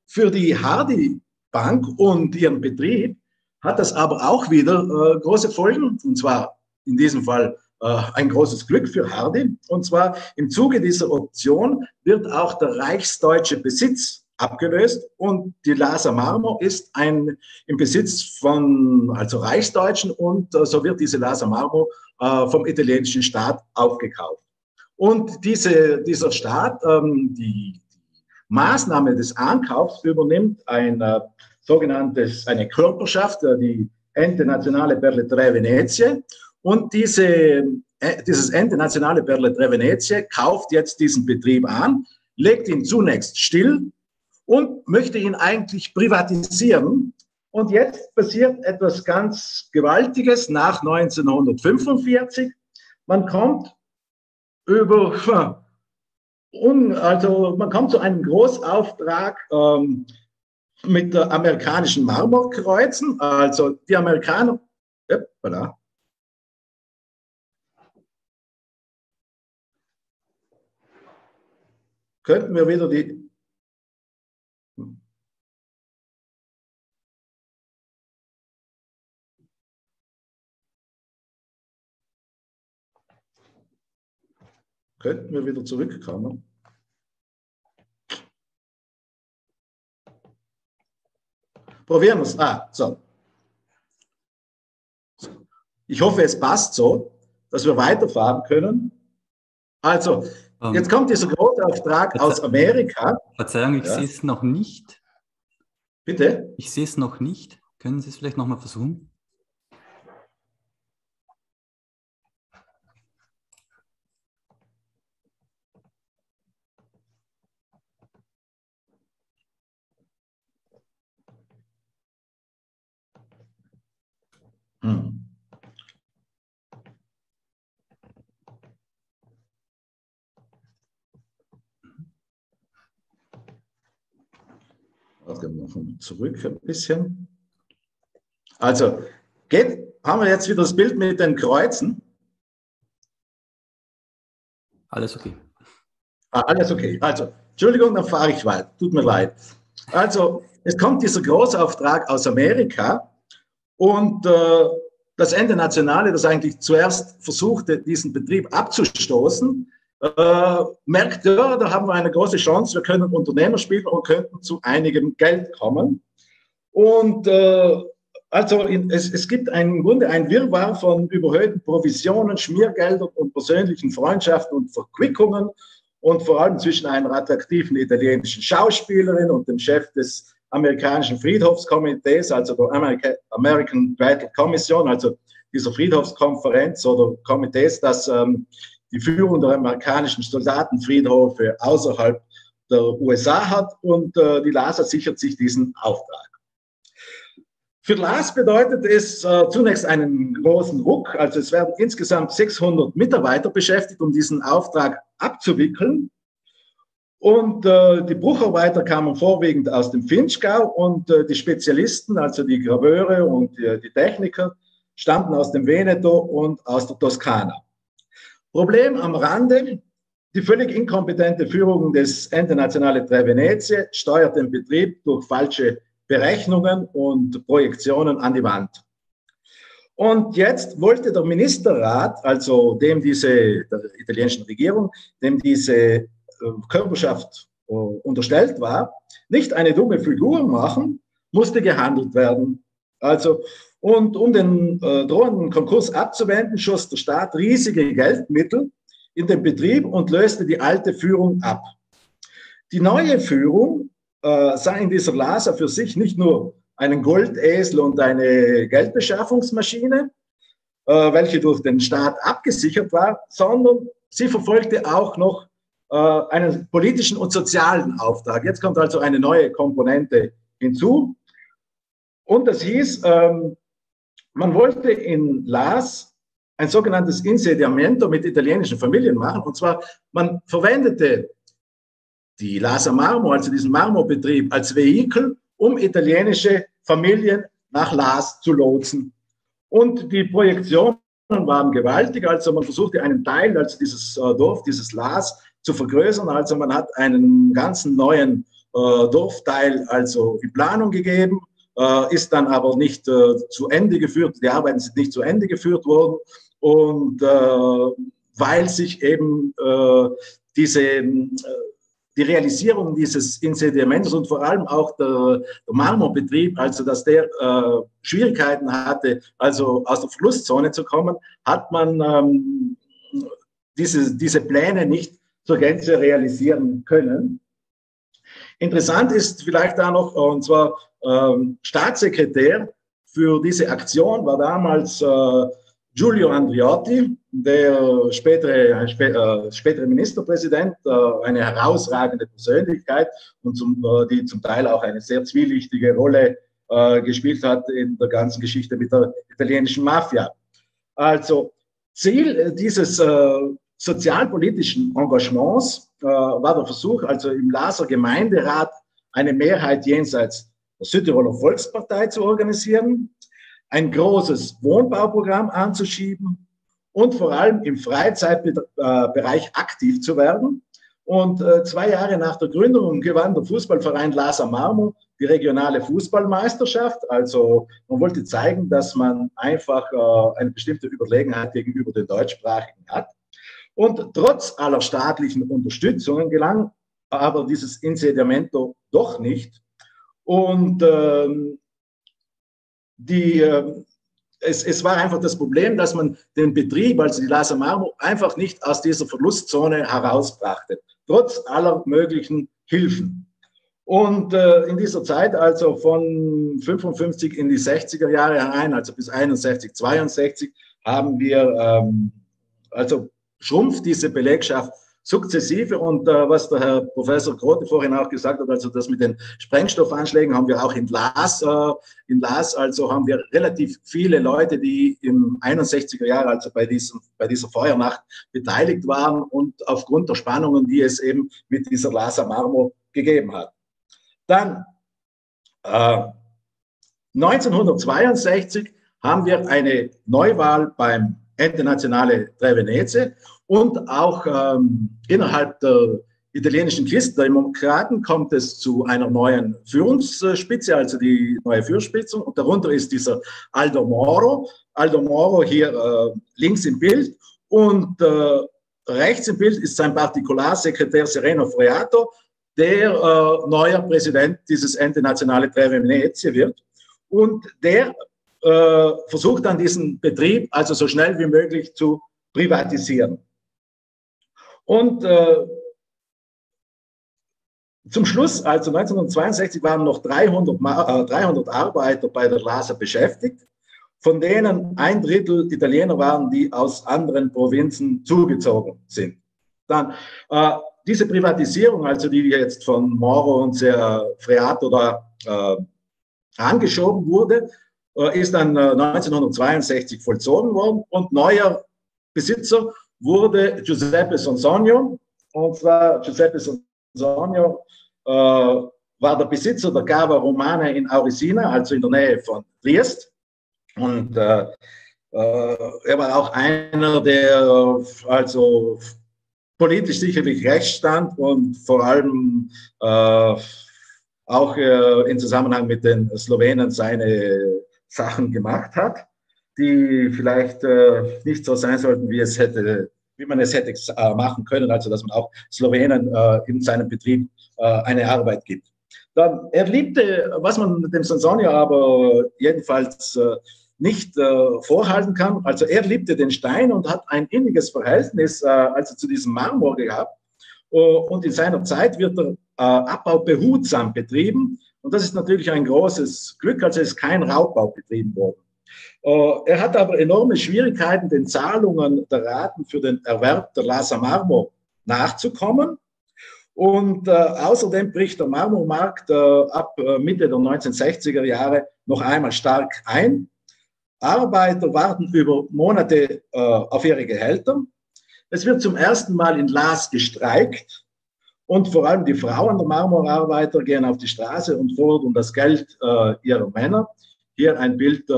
für die Hardy Bank und ihren Betrieb hat das aber auch wieder große Folgen, und zwar in diesem Fall ein großes Glück für Hardy. Und zwar im Zuge dieser Option wird auch der reichsdeutsche Besitz abgelöst und die Laaser Marmor ist im Besitz von also Reichsdeutschen und so wird diese Laaser Marmor vom italienischen Staat aufgekauft. Und dieser Staat, die Maßnahme des Ankaufs übernimmt eine Körperschaft, die Ente Nazionale per le Tre Venezie. Und dieses Ente Nazionale per le Tre Venezie kauft jetzt diesen Betrieb an, legt ihn zunächst still und möchte ihn eigentlich privatisieren. Und jetzt passiert etwas ganz Gewaltiges nach 1945. Man kommt man kommt zu einem Großauftrag mit der amerikanischen Marmorkreuzen. Also die Amerikaner, ja, voilà. Könnten wir wieder könnten wir wieder zurückkommen. Probieren wir es. So. Ich hoffe, es passt so, dass wir weiterfahren können. Also, jetzt kommt dieser große Auftrag aus Amerika. Verzeihung, ich sehe es noch nicht. Bitte? Ich sehe es noch nicht. Können Sie es vielleicht nochmal versuchen? Noch zurück ein bisschen. Also, haben wir jetzt wieder das Bild mit den Kreuzen? Alles okay. Alles okay. Also, Entschuldigung, dann fahre ich weiter. Tut mir leid. Also, es kommt dieser Großauftrag aus Amerika und das Ente Nationale, das eigentlich zuerst versuchte, diesen Betrieb abzustoßen, merkt, ja, da haben wir eine große Chance, wir können Unternehmer spielen und könnten zu einigem Geld kommen. Und es gibt im Grunde ein Wirrwarr von überhöhten Provisionen, Schmiergeldern und persönlichen Freundschaften und Verquickungen und vor allem zwischen einer attraktiven italienischen Schauspielerin und dem Chef des amerikanischen Friedhofskomitees, also der American Battle Commission, also dieser Friedhofskonferenz oder Komitees, das die Führung der amerikanischen Soldatenfriedhöfe außerhalb der USA hat, und die LASA sichert sich diesen Auftrag. Für LAS bedeutet es zunächst einen großen Ruck, also es werden insgesamt 600 Mitarbeiter beschäftigt, um diesen Auftrag abzuwickeln. Und die Brucharbeiter kamen vorwiegend aus dem Vinschgau und die Spezialisten, also die Graveure und die Techniker, stammten aus dem Veneto und aus der Toskana. Problem am Rande: die völlig inkompetente Führung des Ente Nazionale Tre Venezie steuert den Betrieb durch falsche Berechnungen und Projektionen an die Wand. Und jetzt wollte der Ministerrat, also der italienischen Regierung, dem diese Körperschaft unterstellt war, nicht eine dumme Figur machen, musste gehandelt werden. Also, und um den drohenden Konkurs abzuwenden, schoss der Staat riesige Geldmittel in den Betrieb und löste die alte Führung ab. Die neue Führung sah in dieser LASA für sich nicht nur einen Goldesel und eine Geldbeschaffungsmaschine, welche durch den Staat abgesichert war, sondern sie verfolgte auch noch einen politischen und sozialen Auftrag. Jetzt kommt also eine neue Komponente hinzu. Und das hieß, man wollte in LAS ein sogenanntes Insediamento mit italienischen Familien machen. Und zwar, man verwendete die LASA Marmo, also diesen Marmorbetrieb, als Vehikel, um italienische Familien nach LAS zu lotsen. Und die Projektionen waren gewaltig. Also man versuchte einen Teil, also dieses Dorf, dieses LAS, zu vergrößern. Also man hat einen ganzen neuen Dorfteil also in Planung gegeben, ist dann aber nicht zu Ende geführt. Die Arbeiten sind nicht zu Ende geführt worden. Und weil sich eben die Realisierung dieses Insediaments und vor allem auch der Marmorbetrieb, also dass der Schwierigkeiten hatte, also aus der Verlustzone zu kommen, hat man diese Pläne nicht zur Gänze realisieren können. Interessant ist vielleicht da noch, und zwar Staatssekretär für diese Aktion war damals Giulio Andreotti, der spätere Ministerpräsident, eine herausragende Persönlichkeit und die zum Teil auch eine sehr zwielichtige Rolle gespielt hat in der ganzen Geschichte mit der italienischen Mafia. Also Ziel dieses sozialpolitischen Engagements war der Versuch, also im LASer Gemeinderat eine Mehrheit jenseits der Südtiroler Volkspartei zu organisieren, ein großes Wohnbauprogramm anzuschieben und vor allem im Freizeitbereich aktiv zu werden. Und 2 Jahre nach der Gründung gewann der Fußballverein LASA Marmo die regionale Fußballmeisterschaft. Also man wollte zeigen, dass man einfach eine bestimmte Überlegenheit gegenüber den Deutschsprachigen hat. Und trotz aller staatlichen Unterstützungen gelang aber dieses Insediamento doch nicht. Und es war einfach das Problem, dass man den Betrieb, also die Lasa Marmor, einfach nicht aus dieser Verlustzone herausbrachte, trotz aller möglichen Hilfen. Und in dieser Zeit, also von 55 in die 60er Jahre herein, also bis 61, 62, haben wir, also schrumpft diese Belegschaft sukzessive. Und was der Herr Professor Grote vorhin auch gesagt hat, also das mit den Sprengstoffanschlägen haben wir auch in Laas, also haben wir relativ viele Leute, die im 61er Jahr, also bei dieser Feuernacht beteiligt waren und aufgrund der Spannungen, die es eben mit dieser Lasa Marmor gegeben hat. Dann 1962 haben wir eine Neuwahl beim Ente Nazionale Tre Venezia und auch innerhalb der italienischen Christdemokraten kommt es zu einer neuen Führungsspitze, also die neue Führungsspitze, und darunter ist dieser Aldo Moro. Aldo Moro hier links im Bild und rechts im Bild ist sein Partikularsekretär Sereno Freato, der neuer Präsident dieses Ente Nazionale Tre Venezia wird. Und der versucht dann diesen Betrieb also so schnell wie möglich zu privatisieren. Und zum Schluss, also 1962, waren noch 300 Arbeiter bei der Lasa beschäftigt, von denen 1/3 Italiener waren, die aus anderen Provinzen zugezogen sind. Dann diese Privatisierung, also die jetzt von Moro und Freato da angeschoben wurde, ist dann 1962 vollzogen worden und neuer Besitzer wurde Giuseppe Sonsonio. Und zwar Giuseppe Sonsonio war der Besitzer der Cava Romana in Aurisina, also in der Nähe von Triest. Und er war auch einer, der also politisch sicherlich rechts stand und vor allem auch in Zusammenhang mit den Slowenen seine Sachen gemacht hat, die vielleicht nicht so sein sollten, wie man es hätte machen können, also dass man auch Slowenen in seinem Betrieb eine Arbeit gibt. Dann, er liebte, was man dem Sonsonio aber jedenfalls nicht vorhalten kann, also er liebte den Stein und hat ein inniges Verhältnis also zu diesem Marmor gehabt. Und in seiner Zeit wird der Abbau behutsam betrieben. Und das ist natürlich ein großes Glück, also es ist kein Raubbau betrieben worden. Er hat aber enorme Schwierigkeiten, den Zahlungen der Raten für den Erwerb der Lasa Marmor nachzukommen. Und außerdem bricht der Marmormarkt ab Mitte der 1960er Jahre noch einmal stark ein. Arbeiter warten über Monate auf ihre Gehälter. Es wird zum ersten Mal in Laas gestreikt und vor allem die Frauen der Marmorarbeiter gehen auf die Straße und fordern das Geld ihrer Männer. Hier ein Bild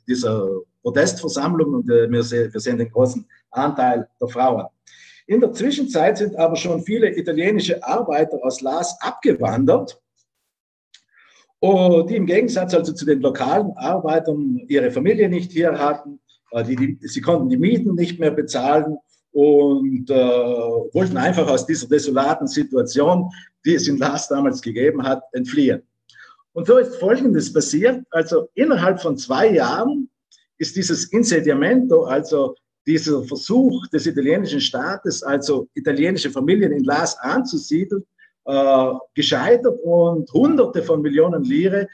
dieser Protestversammlung und wir sehen den großen Anteil der Frauen. In der Zwischenzeit sind aber schon viele italienische Arbeiter aus Laas abgewandert, die im Gegensatz also zu den lokalen Arbeitern ihre Familie nicht hier hatten. Sie konnten die Mieten nicht mehr bezahlen und wollten einfach aus dieser desolaten Situation, die es in Laas damals gegeben hat, entfliehen. Und so ist Folgendes passiert. Also innerhalb von 2 Jahren ist dieses Insediamento, also dieser Versuch des italienischen Staates, also italienische Familien in Laas anzusiedeln, gescheitert und Hunderte von Millionen Lire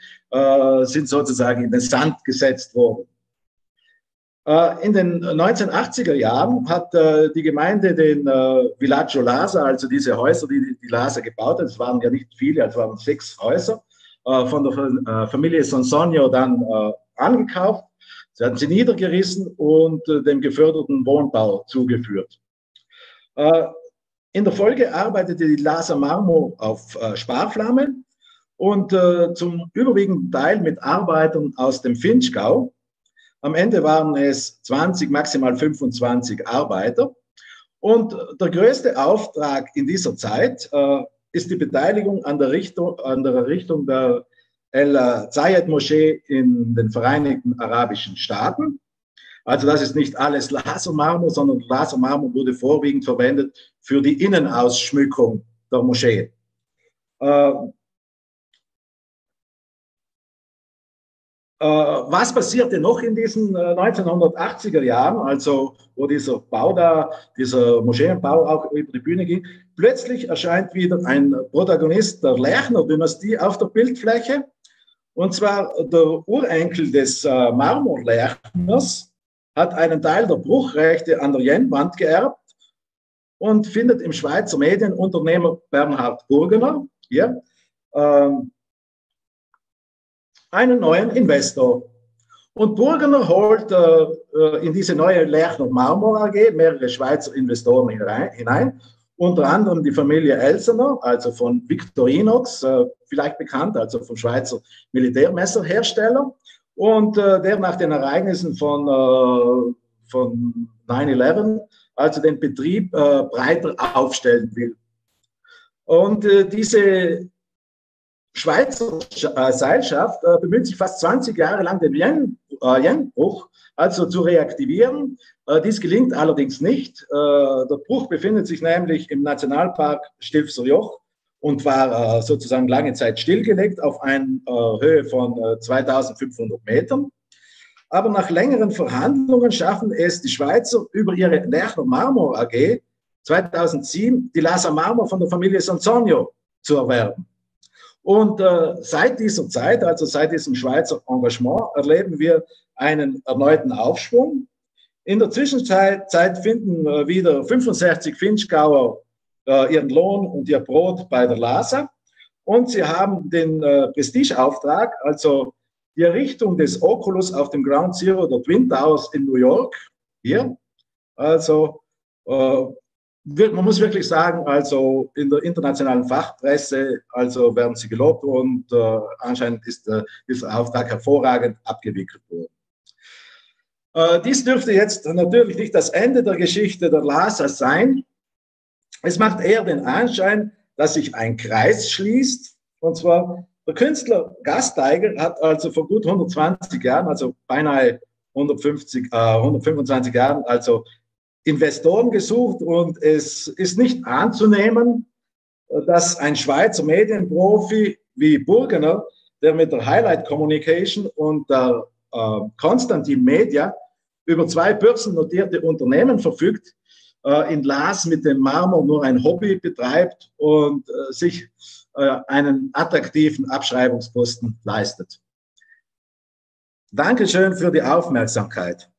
sind sozusagen in den Sand gesetzt worden. In den 1980er Jahren hat die Gemeinde den Villaggio Lasa, also diese Häuser, die Lasa gebaut hat, es waren ja nicht viele, es waren 6 Häuser, von der Familie Sonsonio dann angekauft. Sie hatten sie niedergerissen und dem geförderten Wohnbau zugeführt. In der Folge arbeitete die Lasa Marmor auf Sparflamme und zum überwiegenden Teil mit Arbeitern aus dem Vinschgau. Am Ende waren es 20, maximal 25 Arbeiter. Und der größte Auftrag in dieser Zeit ist die Beteiligung an der Errichtung der El Zayed Moschee in den Vereinigten Arabischen Staaten. Also das ist nicht alles Lasermarmor, sondern Lasermarmor wurde vorwiegend verwendet für die Innenausschmückung der Moschee. Was passierte noch in diesen 1980er Jahren, also wo dieser Moscheenbau auch über die Bühne ging? Plötzlich erscheint wieder ein Protagonist der Lärchner-Dynastie auf der Bildfläche, und zwar der Urenkel des Marmorlärchners hat einen Teil der Bruchrechte an der Jenwand geerbt und findet im Schweizer Medienunternehmer Bernhard Burgener hier einen neuen Investor. Und Burgener holt in diese neue Lärchner Marmor AG mehrere Schweizer Investoren hinein, unter anderem die Familie Elsener, also von Victorinox, vielleicht bekannt, also vom Schweizer Militärmesserhersteller, und der nach den Ereignissen von 9/11 also den Betrieb breiter aufstellen will. Und diese Schweizer Seilschaft bemüht sich fast 20 Jahre lang, den Yen-Bruch also zu reaktivieren. Dies gelingt allerdings nicht. Der Bruch befindet sich nämlich im Nationalpark Stilfser Joch und war sozusagen lange Zeit stillgelegt auf einer Höhe von 2500 Metern. Aber nach längeren Verhandlungen schaffen es die Schweizer über ihre Lärchner Marmor AG 2007 die Lasermarmor von der Familie Sansonio zu erwerben. Und seit dieser Zeit, also seit diesem Schweizer Engagement, erleben wir einen erneuten Aufschwung. In der Zwischenzeit finden wieder 65 Vinschgauer ihren Lohn und ihr Brot bei der LASA. Und sie haben den Prestigeauftrag, also die Errichtung des Oculus auf dem Ground Zero der Twin Towers in New York, hier. Also man muss wirklich sagen, also in der internationalen Fachpresse, also werden sie gelobt und anscheinend ist dieser Auftrag hervorragend abgewickelt worden. Dies dürfte jetzt natürlich nicht das Ende der Geschichte der LASA sein. Es macht eher den Anschein, dass sich ein Kreis schließt. Und zwar der Künstler Gasteiger hat also vor gut 120 Jahren, also beinahe 125 Jahren, also Investoren gesucht, und es ist nicht anzunehmen, dass ein Schweizer Medienprofi wie Burgener, der mit der Highlight Communication und der Constantin Media über 2 börsennotierte Unternehmen verfügt, in Laas mit dem Marmor nur ein Hobby betreibt und sich einen attraktiven Abschreibungsposten leistet. Dankeschön für die Aufmerksamkeit.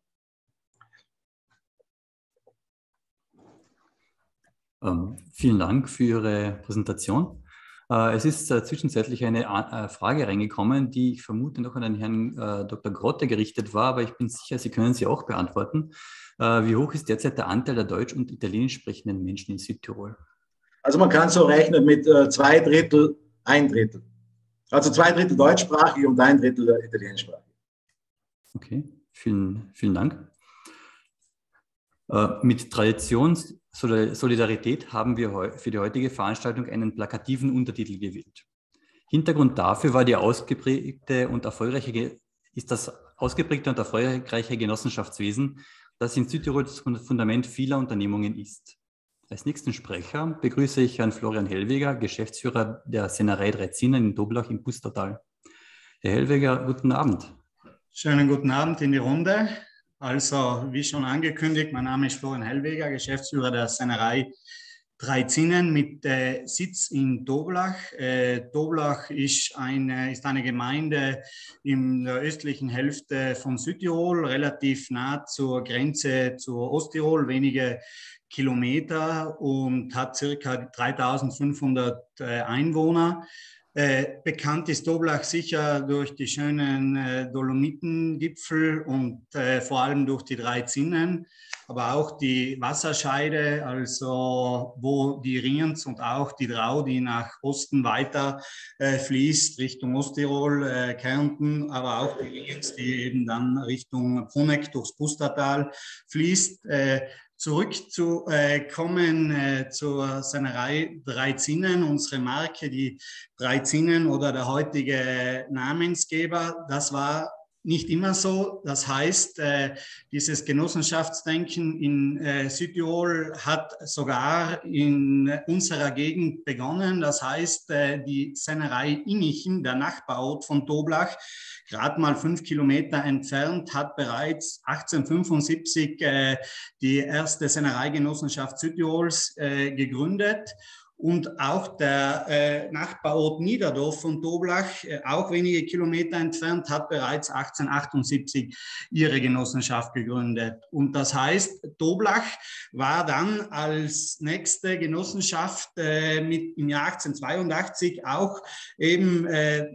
Vielen Dank für Ihre Präsentation. Es ist zwischenzeitlich eine Frage reingekommen, die ich vermute noch an den Herrn Dr. Grotte gerichtet war, aber ich bin sicher, Sie können sie auch beantworten. Wie hoch ist derzeit der Anteil der deutsch- und italienisch sprechenden Menschen in Südtirol? Also man kann so rechnen mit 2 Drittel, 1 Drittel. Also 2 Drittel deutschsprachig und 1 Drittel italienischsprachig. Okay, vielen Dank. Mit Traditionssolidarität haben wir für die heutige Veranstaltung einen plakativen Untertitel gewählt. Hintergrund dafür war das ausgeprägte und erfolgreiche Genossenschaftswesen, das in Südtirol das Fundament vieler Unternehmungen ist. Als nächsten Sprecher begrüße ich Herrn Florian Hellweger, Geschäftsführer der Sennerei 3 Zinnen in Doblach im Pustertal. Herr Hellweger, guten Abend. Schönen guten Abend in die Runde. Also, wie schon angekündigt, mein Name ist Florian Hellweger, Geschäftsführer der Sennerei 3 Zinnen mit Sitz in Doblach. Doblach ist eine Gemeinde in der östlichen Hälfte von Südtirol, relativ nah zur Grenze zu Osttirol, wenige Kilometer, und hat ca. 3500 Einwohner. Bekannt ist Doblach sicher durch die schönen Dolomitengipfel und vor allem durch die 3 Zinnen, aber auch die Wasserscheide, also wo die Rienz und auch die Drau, die nach Osten weiter fließt, Richtung Osttirol, Kärnten, aber auch die Rienz, die eben dann Richtung Bruneck durchs Pustertal fließt. Zurückzukommen zur Sennerei 3 Zinnen, unsere Marke, die 3 Zinnen oder der heutige Namensgeber, das war nicht immer so. Das heißt, dieses Genossenschaftsdenken in Südtirol hat sogar in unserer Gegend begonnen. Das heißt, die Sennerei Innichen, der Nachbarort von Toblach, gerade mal 5 Kilometer entfernt, hat bereits 1875 die erste Sennereigenossenschaft Südtirols gegründet. Und auch der Nachbarort Niederdorf von Toblach, auch wenige Kilometer entfernt, hat bereits 1878 ihre Genossenschaft gegründet. Und das heißt, Toblach war dann als nächste Genossenschaft im Jahr 1882 auch eben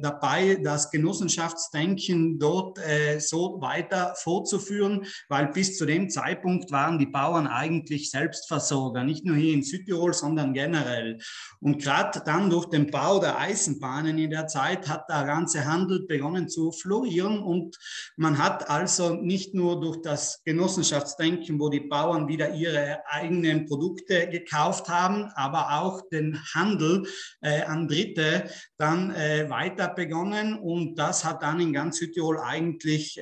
dabei, das Genossenschaftsdenken dort so weiter fortzuführen, weil bis zu dem Zeitpunkt waren die Bauern eigentlich Selbstversorger, nicht nur hier in Südtirol, sondern generell. Und gerade dann durch den Bau der Eisenbahnen in der Zeit hat der ganze Handel begonnen zu florieren und man hat also nicht nur durch das Genossenschaftsdenken, wo die Bauern wieder ihre eigenen Produkte gekauft haben, aber auch den Handel an Dritte dann weiter begonnen und das hat dann in ganz Südtirol eigentlich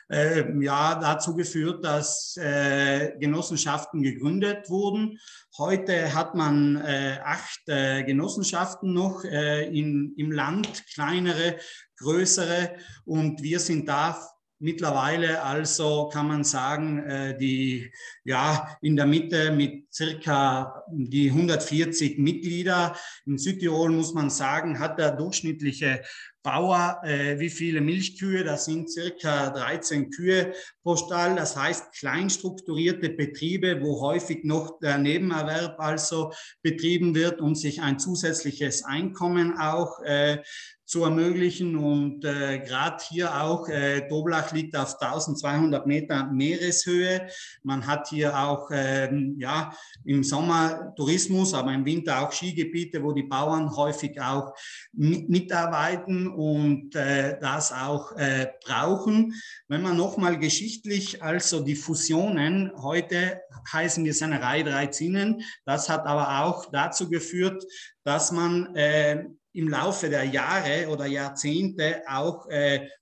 dazu geführt, dass Genossenschaften gegründet wurden. Heute hat man 8 Genossenschaften noch im Land, kleinere, größere und wir sind da mittlerweile also, kann man sagen, in der Mitte mit circa die 140 Mitglieder. In Südtirol muss man sagen, hat der durchschnittliche Bauer, wie viele Milchkühe? Das sind circa 13 Kühe pro Stall. Das heißt, klein strukturierte Betriebe, wo häufig noch der Nebenerwerb also betrieben wird, um sich ein zusätzliches Einkommen auch zu ermöglichen. Und gerade hier auch, Toblach liegt auf 1200 Meter Meereshöhe. Man hat hier auch im Sommer Tourismus, aber im Winter auch Skigebiete, wo die Bauern häufig auch mitarbeiten und das auch brauchen. Wenn man nochmal geschichtlich, also die Fusionen, heute heißen wir Sennerei Drei Zinnen, das hat aber auch dazu geführt, dass man im Laufe der Jahre oder Jahrzehnte auch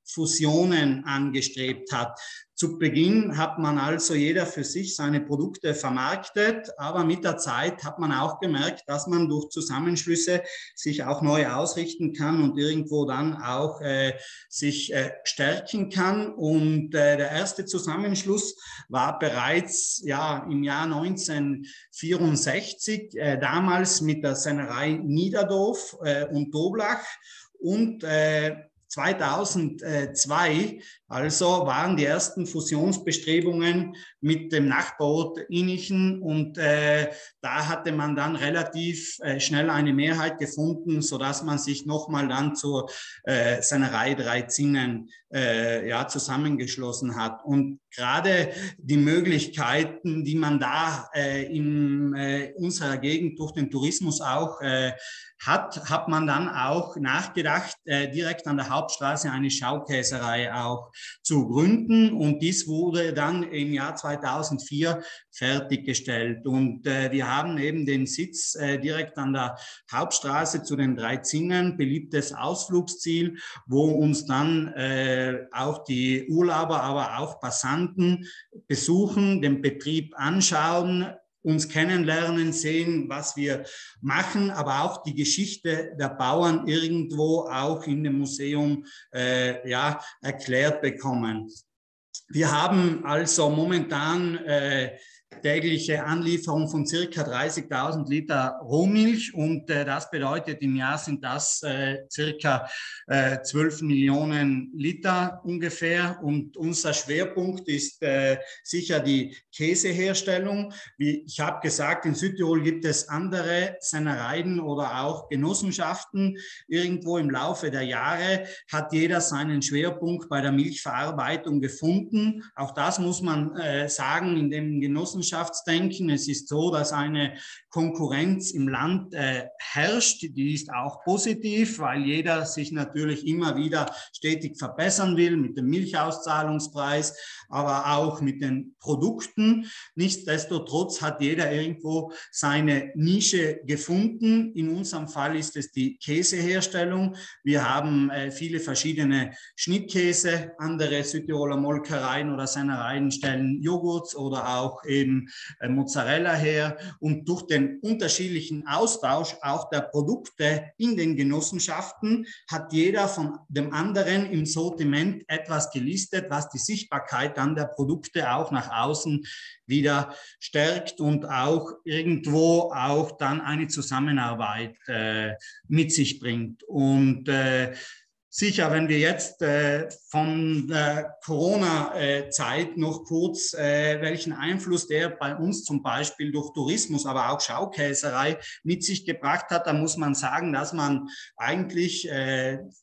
Fusionen angestrebt hat. Zu Beginn hat man also jeder für sich seine Produkte vermarktet, aber mit der Zeit hat man auch gemerkt, dass man durch Zusammenschlüsse sich auch neu ausrichten kann und irgendwo dann auch sich stärken kann. Und der erste Zusammenschluss war bereits im Jahr 1964, damals mit der Sennerei Niederdorf und Toblach und 2002 also waren die ersten Fusionsbestrebungen mit dem Nachbarort Innichen und da hatte man dann relativ schnell eine Mehrheit gefunden, sodass man sich nochmal dann zur Sennerei Drei Zinnen zusammengeschlossen hat. Und gerade die Möglichkeiten, die man da in unserer Gegend durch den Tourismus auch hat man dann auch nachgedacht, direkt an der Hauptstraße eine Schaukäserei auch zu gründen und dies wurde dann im Jahr 2004 fertiggestellt und wir haben eben den Sitz direkt an der Hauptstraße zu den Drei Zinnen, beliebtes Ausflugsziel, wo uns dann auch die Urlauber, aber auch Passanten besuchen, den Betrieb anschauen, uns kennenlernen, sehen, was wir machen, aber auch die Geschichte der Bauern irgendwo auch in dem Museum erklärt bekommen. Wir haben also momentan tägliche Anlieferung von circa 30.000 Liter Rohmilch und das bedeutet, im Jahr sind das circa 12 Millionen Liter ungefähr und unser Schwerpunkt ist sicher die Käseherstellung. Wie ich habe gesagt, in Südtirol gibt es andere Sennereien oder auch Genossenschaften. Irgendwo im Laufe der Jahre hat jeder seinen Schwerpunkt bei der Milchverarbeitung gefunden. Auch das muss man sagen, in den Genossenschaften Genossenschaftsdenken. Es ist so, dass eine Konkurrenz im Land herrscht. Die ist auch positiv, weil jeder sich natürlich immer wieder stetig verbessern will mit dem Milchauszahlungspreis, aber auch mit den Produkten. Nichtsdestotrotz hat jeder irgendwo seine Nische gefunden. In unserem Fall ist es die Käseherstellung. Wir haben viele verschiedene Schnittkäse, andere Südtiroler Molkereien oder Sennereien stellen Joghurts oder auch eben Mozzarella her. Und durch den unterschiedlichen Austausch auch der Produkte in den Genossenschaften hat jeder von dem anderen im Sortiment etwas gelistet, was die Sichtbarkeit dann der Produkte auch nach außen wieder stärkt und auch irgendwo auch dann eine Zusammenarbeit mit sich bringt. Und sicher, wenn wir jetzt von der Corona-Zeit noch kurz, welchen Einfluss der bei uns zum Beispiel durch Tourismus, aber auch Schaukäserei mit sich gebracht hat, dann muss man sagen, dass man eigentlich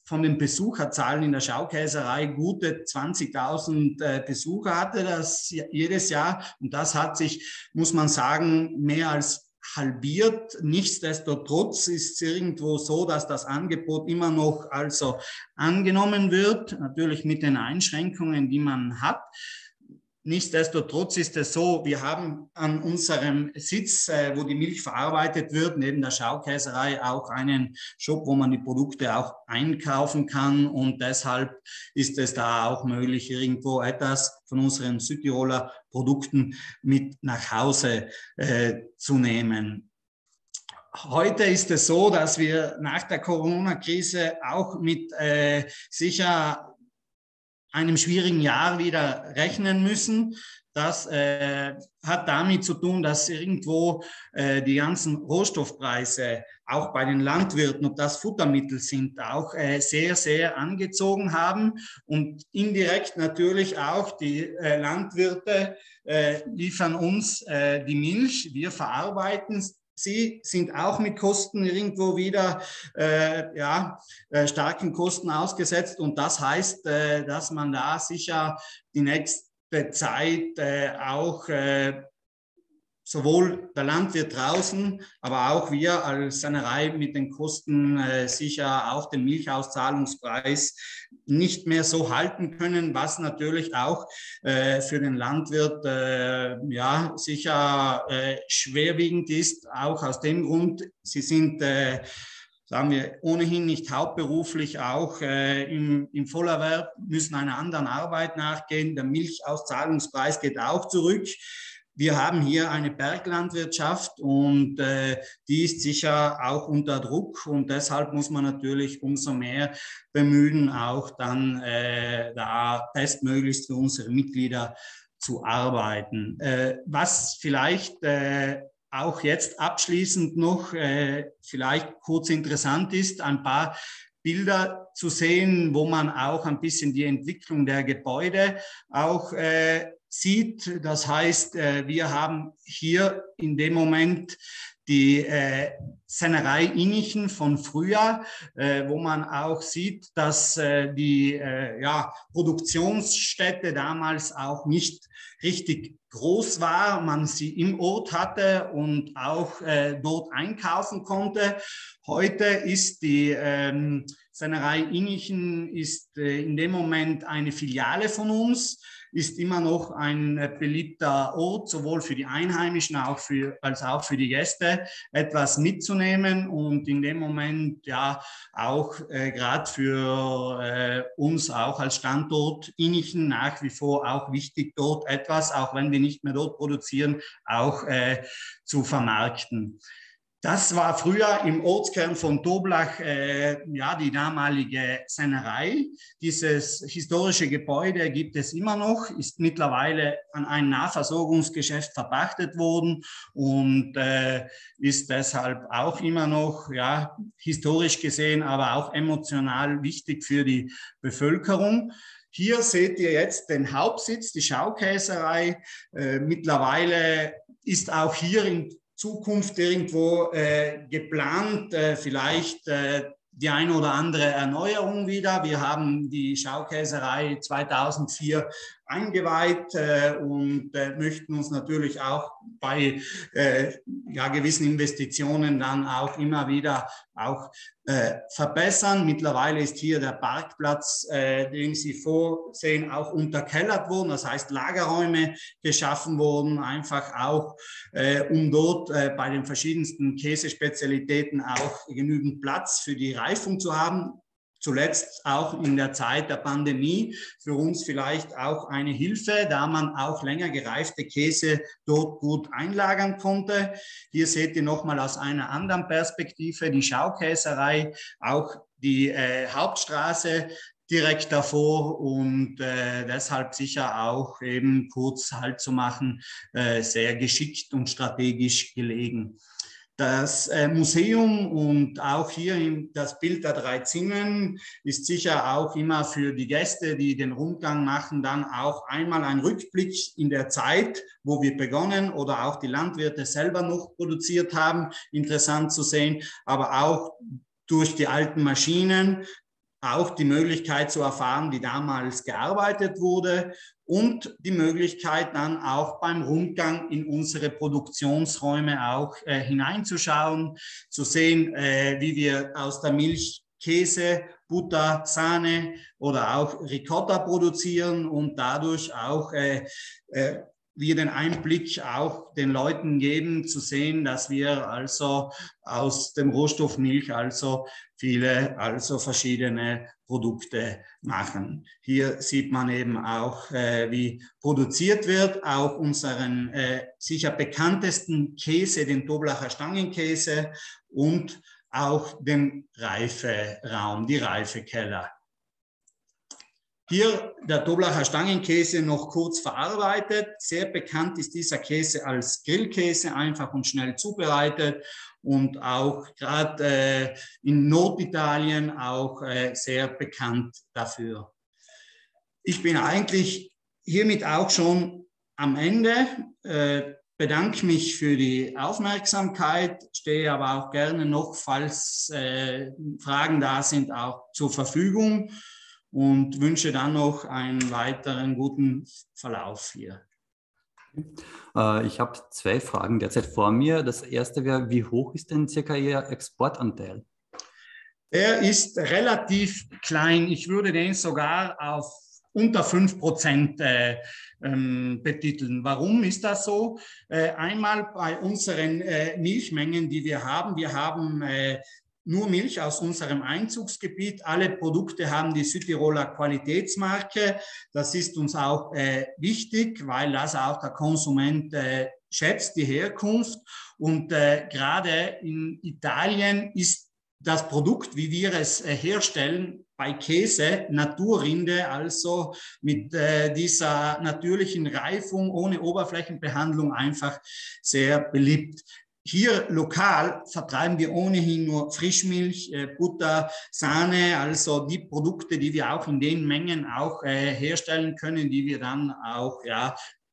von den Besucherzahlen in der Schaukäserei gute 20.000 Besucher hatte, das jedes Jahr. Und das hat sich, muss man sagen, mehr als halbiert. Nichtsdestotrotz ist es irgendwo so, dass das Angebot immer noch also angenommen wird, natürlich mit den Einschränkungen, die man hat. Nichtsdestotrotz ist es so, wir haben an unserem Sitz, wo die Milch verarbeitet wird, neben der Schaukäserei auch einen Shop, wo man die Produkte auch einkaufen kann, und deshalb ist es da auch möglich, irgendwo etwas von unseren Südtiroler Produkten mit nach Hause zu nehmen. Heute ist es so, dass wir nach der Corona-Krise auch mit sicher einem schwierigen Jahr wieder rechnen müssen. Das hat damit zu tun, dass irgendwo die ganzen Rohstoffpreise auch bei den Landwirten, ob das Futtermittel sind, auch sehr, sehr angezogen haben, und indirekt natürlich auch die Landwirte liefern uns die Milch, wir verarbeiten sie, sind auch mit Kosten irgendwo wieder starken Kosten ausgesetzt, und das heißt, dass man da sicher die nächste Zeit auch sowohl der Landwirt draußen, aber auch wir als Sennerei mit den Kosten sicher auch den Milchauszahlungspreis nicht mehr so halten können, was natürlich auch für den Landwirt sicher schwerwiegend ist, auch aus dem Grund, sie sind sagen wir, ohnehin nicht hauptberuflich, auch im Vollerwerb, müssen einer anderen Arbeit nachgehen. Der Milchauszahlungspreis geht auch zurück. Wir haben hier eine Berglandwirtschaft, und die ist sicher auch unter Druck, und deshalb muss man natürlich umso mehr bemühen, auch dann da bestmöglichst für unsere Mitglieder zu arbeiten. Was vielleicht auch jetzt abschließend noch vielleicht kurz interessant ist, ein paar Bilder zu sehen, wo man auch ein bisschen die Entwicklung der Gebäude auch sieht. Das heißt, wir haben hier in dem Moment die Sennerei Innichen von früher, wo man auch sieht, dass die Produktionsstätte damals auch nicht richtig groß war, man sie im Ort hatte und auch dort einkaufen konnte. Heute ist die Sennerei Innichen ist in dem Moment eine Filiale von uns, ist immer noch ein beliebter Ort, sowohl für die Einheimischen als auch für die Gäste, etwas mitzunehmen, und in dem Moment ja auch gerade für uns auch als Standort Innichen nach wie vor auch wichtig, dort etwas, auch wenn wir nicht mehr dort produzieren, auch zu vermarkten. Das war früher im Ortskern von Toblach die damalige Sennerei. Dieses historische Gebäude gibt es immer noch, ist mittlerweile an ein Nahversorgungsgeschäft verpachtet worden und ist deshalb auch immer noch historisch gesehen, aber auch emotional wichtig für die Bevölkerung. Hier seht ihr jetzt den Hauptsitz, die Schaukäserei. Mittlerweile ist auch hier in Zukunft irgendwo geplant, vielleicht die eine oder andere Erneuerung wieder. Wir haben die Schaukäserei 2004 eingeweiht und möchten uns natürlich auch bei gewissen Investitionen dann auch immer wieder auch verbessern. Mittlerweile ist hier der Parkplatz, den Sie vorsehen, auch unterkellert worden. Das heißt, Lagerräume geschaffen wurden, einfach auch, um dort bei den verschiedensten Käsespezialitäten auch genügend Platz für die Reifung zu haben. Zuletzt auch in der Zeit der Pandemie für uns vielleicht auch eine Hilfe, da man auch länger gereifte Käse dort gut einlagern konnte. Hier seht ihr nochmal aus einer anderen Perspektive die Schaukäserei, auch die Hauptstraße direkt davor und deshalb sicher auch eben kurz Halt zu machen, sehr geschickt und strategisch gelegen. Das Museum und auch hier das Bild der 3 Zinnen ist sicher auch immer für die Gäste, die den Rundgang machen, dann auch einmal ein Rückblick in der Zeit, wo wir begonnen oder auch die Landwirte selber noch produziert haben, interessant zu sehen, aber auch durch die alten Maschinen auch die Möglichkeit zu erfahren, wie damals gearbeitet wurde und die Möglichkeit dann auch beim Rundgang in unsere Produktionsräume auch hineinzuschauen, zu sehen, wie wir aus der Milch Käse, Butter, Sahne oder auch Ricotta produzieren und dadurch auch wir den Einblick auch den Leuten geben, zu sehen, dass wir also aus dem Rohstoff Milch also viele, also verschiedene Produkte machen. Hier sieht man eben auch, wie produziert wird, auch unseren sicher bekanntesten Käse, den Doblacher Stangenkäse und auch den Reiferaum, die Reifekeller. Hier der Doblacher Stangenkäse noch kurz verarbeitet. Sehr bekannt ist dieser Käse als Grillkäse, einfach und schnell zubereitet und auch gerade in Norditalien auch sehr bekannt dafür. Ich bin eigentlich hiermit auch schon am Ende. Bedanke mich für die Aufmerksamkeit, stehe aber auch gerne noch, falls Fragen da sind, auch zur Verfügung. Und wünsche dann noch einen weiteren guten Verlauf hier. Ich habe 2 Fragen derzeit vor mir. Das erste wäre, wie hoch ist denn circa Ihr Exportanteil? Der ist relativ klein. Ich würde den sogar auf unter 5% betiteln. Warum ist das so? Einmal bei unseren Milchmengen, die wir haben. Wir haben nur Milch aus unserem Einzugsgebiet. Alle Produkte haben die Südtiroler Qualitätsmarke. Das ist uns auch wichtig, weil das auch der Konsument schätzt, die Herkunft. Und gerade in Italien ist das Produkt, wie wir es herstellen, bei Käse, Naturrinde, also mit dieser natürlichen Reifung ohne Oberflächenbehandlung einfach sehr beliebt. Hier lokal vertreiben wir ohnehin nur Frischmilch, Butter, Sahne, also die Produkte, die wir auch in den Mengen auch herstellen können, die wir dann auch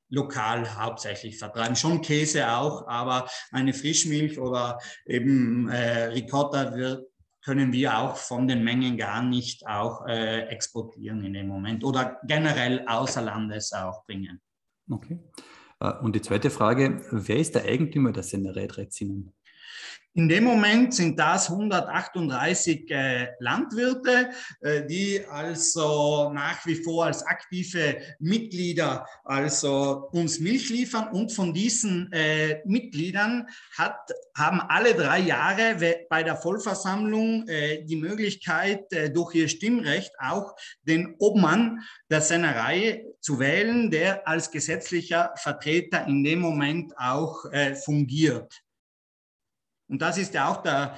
lokal hauptsächlich vertreiben. Schon Käse auch, aber eine Frischmilch oder eben Ricotta können wir auch von den Mengen gar nicht auch exportieren in dem Moment oder generell außer Landes auch bringen. Okay. Und die zweite Frage, wer ist der Eigentümer der Sennerei 3 Zinnen? In dem Moment sind das 138 Landwirte, die also nach wie vor als aktive Mitglieder also uns Milch liefern. Und von diesen Mitgliedern haben alle 3 Jahre bei der Vollversammlung die Möglichkeit, durch ihr Stimmrecht auch den Obmann der Sennerei zu wählen, der als gesetzlicher Vertreter in dem Moment auch fungiert. Und das ist ja auch der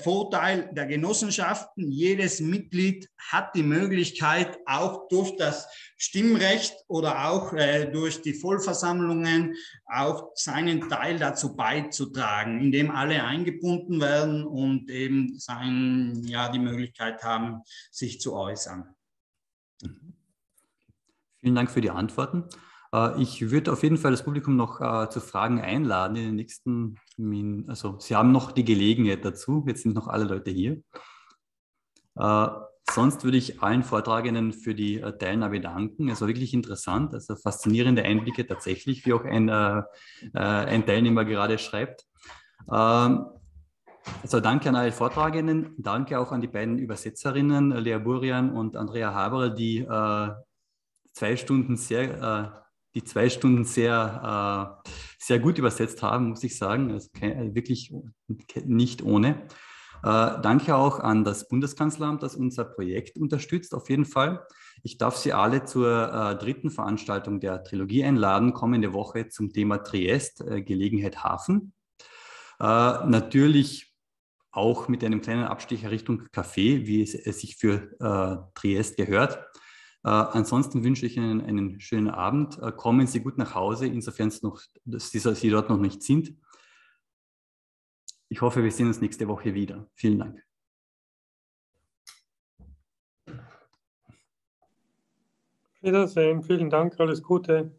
Vorteil der Genossenschaften. Jedes Mitglied hat die Möglichkeit, auch durch das Stimmrecht oder auch durch die Vollversammlungen auch seinen Teil dazu beizutragen, indem alle eingebunden werden und eben die Möglichkeit haben, sich zu äußern. Vielen Dank für die Antworten. Ich würde auf jeden Fall das Publikum noch zu Fragen einladen in den nächsten Minuten. Also Sie haben noch die Gelegenheit dazu. Jetzt sind noch alle Leute hier. Sonst würde ich allen Vortragenden für die Teilnahme danken. Es war wirklich interessant, also faszinierende Einblicke tatsächlich, wie auch ein Teilnehmer gerade schreibt. Also danke an alle Vortragenden, danke auch an die beiden Übersetzerinnen, Lea Burian und Andrea Haberl, die 2 Stunden sehr gut übersetzt haben, muss ich sagen. Also wirklich nicht ohne. Danke auch an das Bundeskanzleramt, das unser Projekt unterstützt, auf jeden Fall. Ich darf Sie alle zur 3. Veranstaltung der Trilogie einladen, kommende Woche zum Thema Triest, Gelegenheit Hafen. Natürlich auch mit einem kleinen Abstecher Richtung Café, wie es sich für Triest gehört. Ansonsten wünsche ich Ihnen einen schönen Abend. Kommen Sie gut nach Hause, insofern Sie dort noch nicht sind. Ich hoffe, wir sehen uns nächste Woche wieder. Vielen Dank. Wiedersehen, vielen Dank, alles Gute.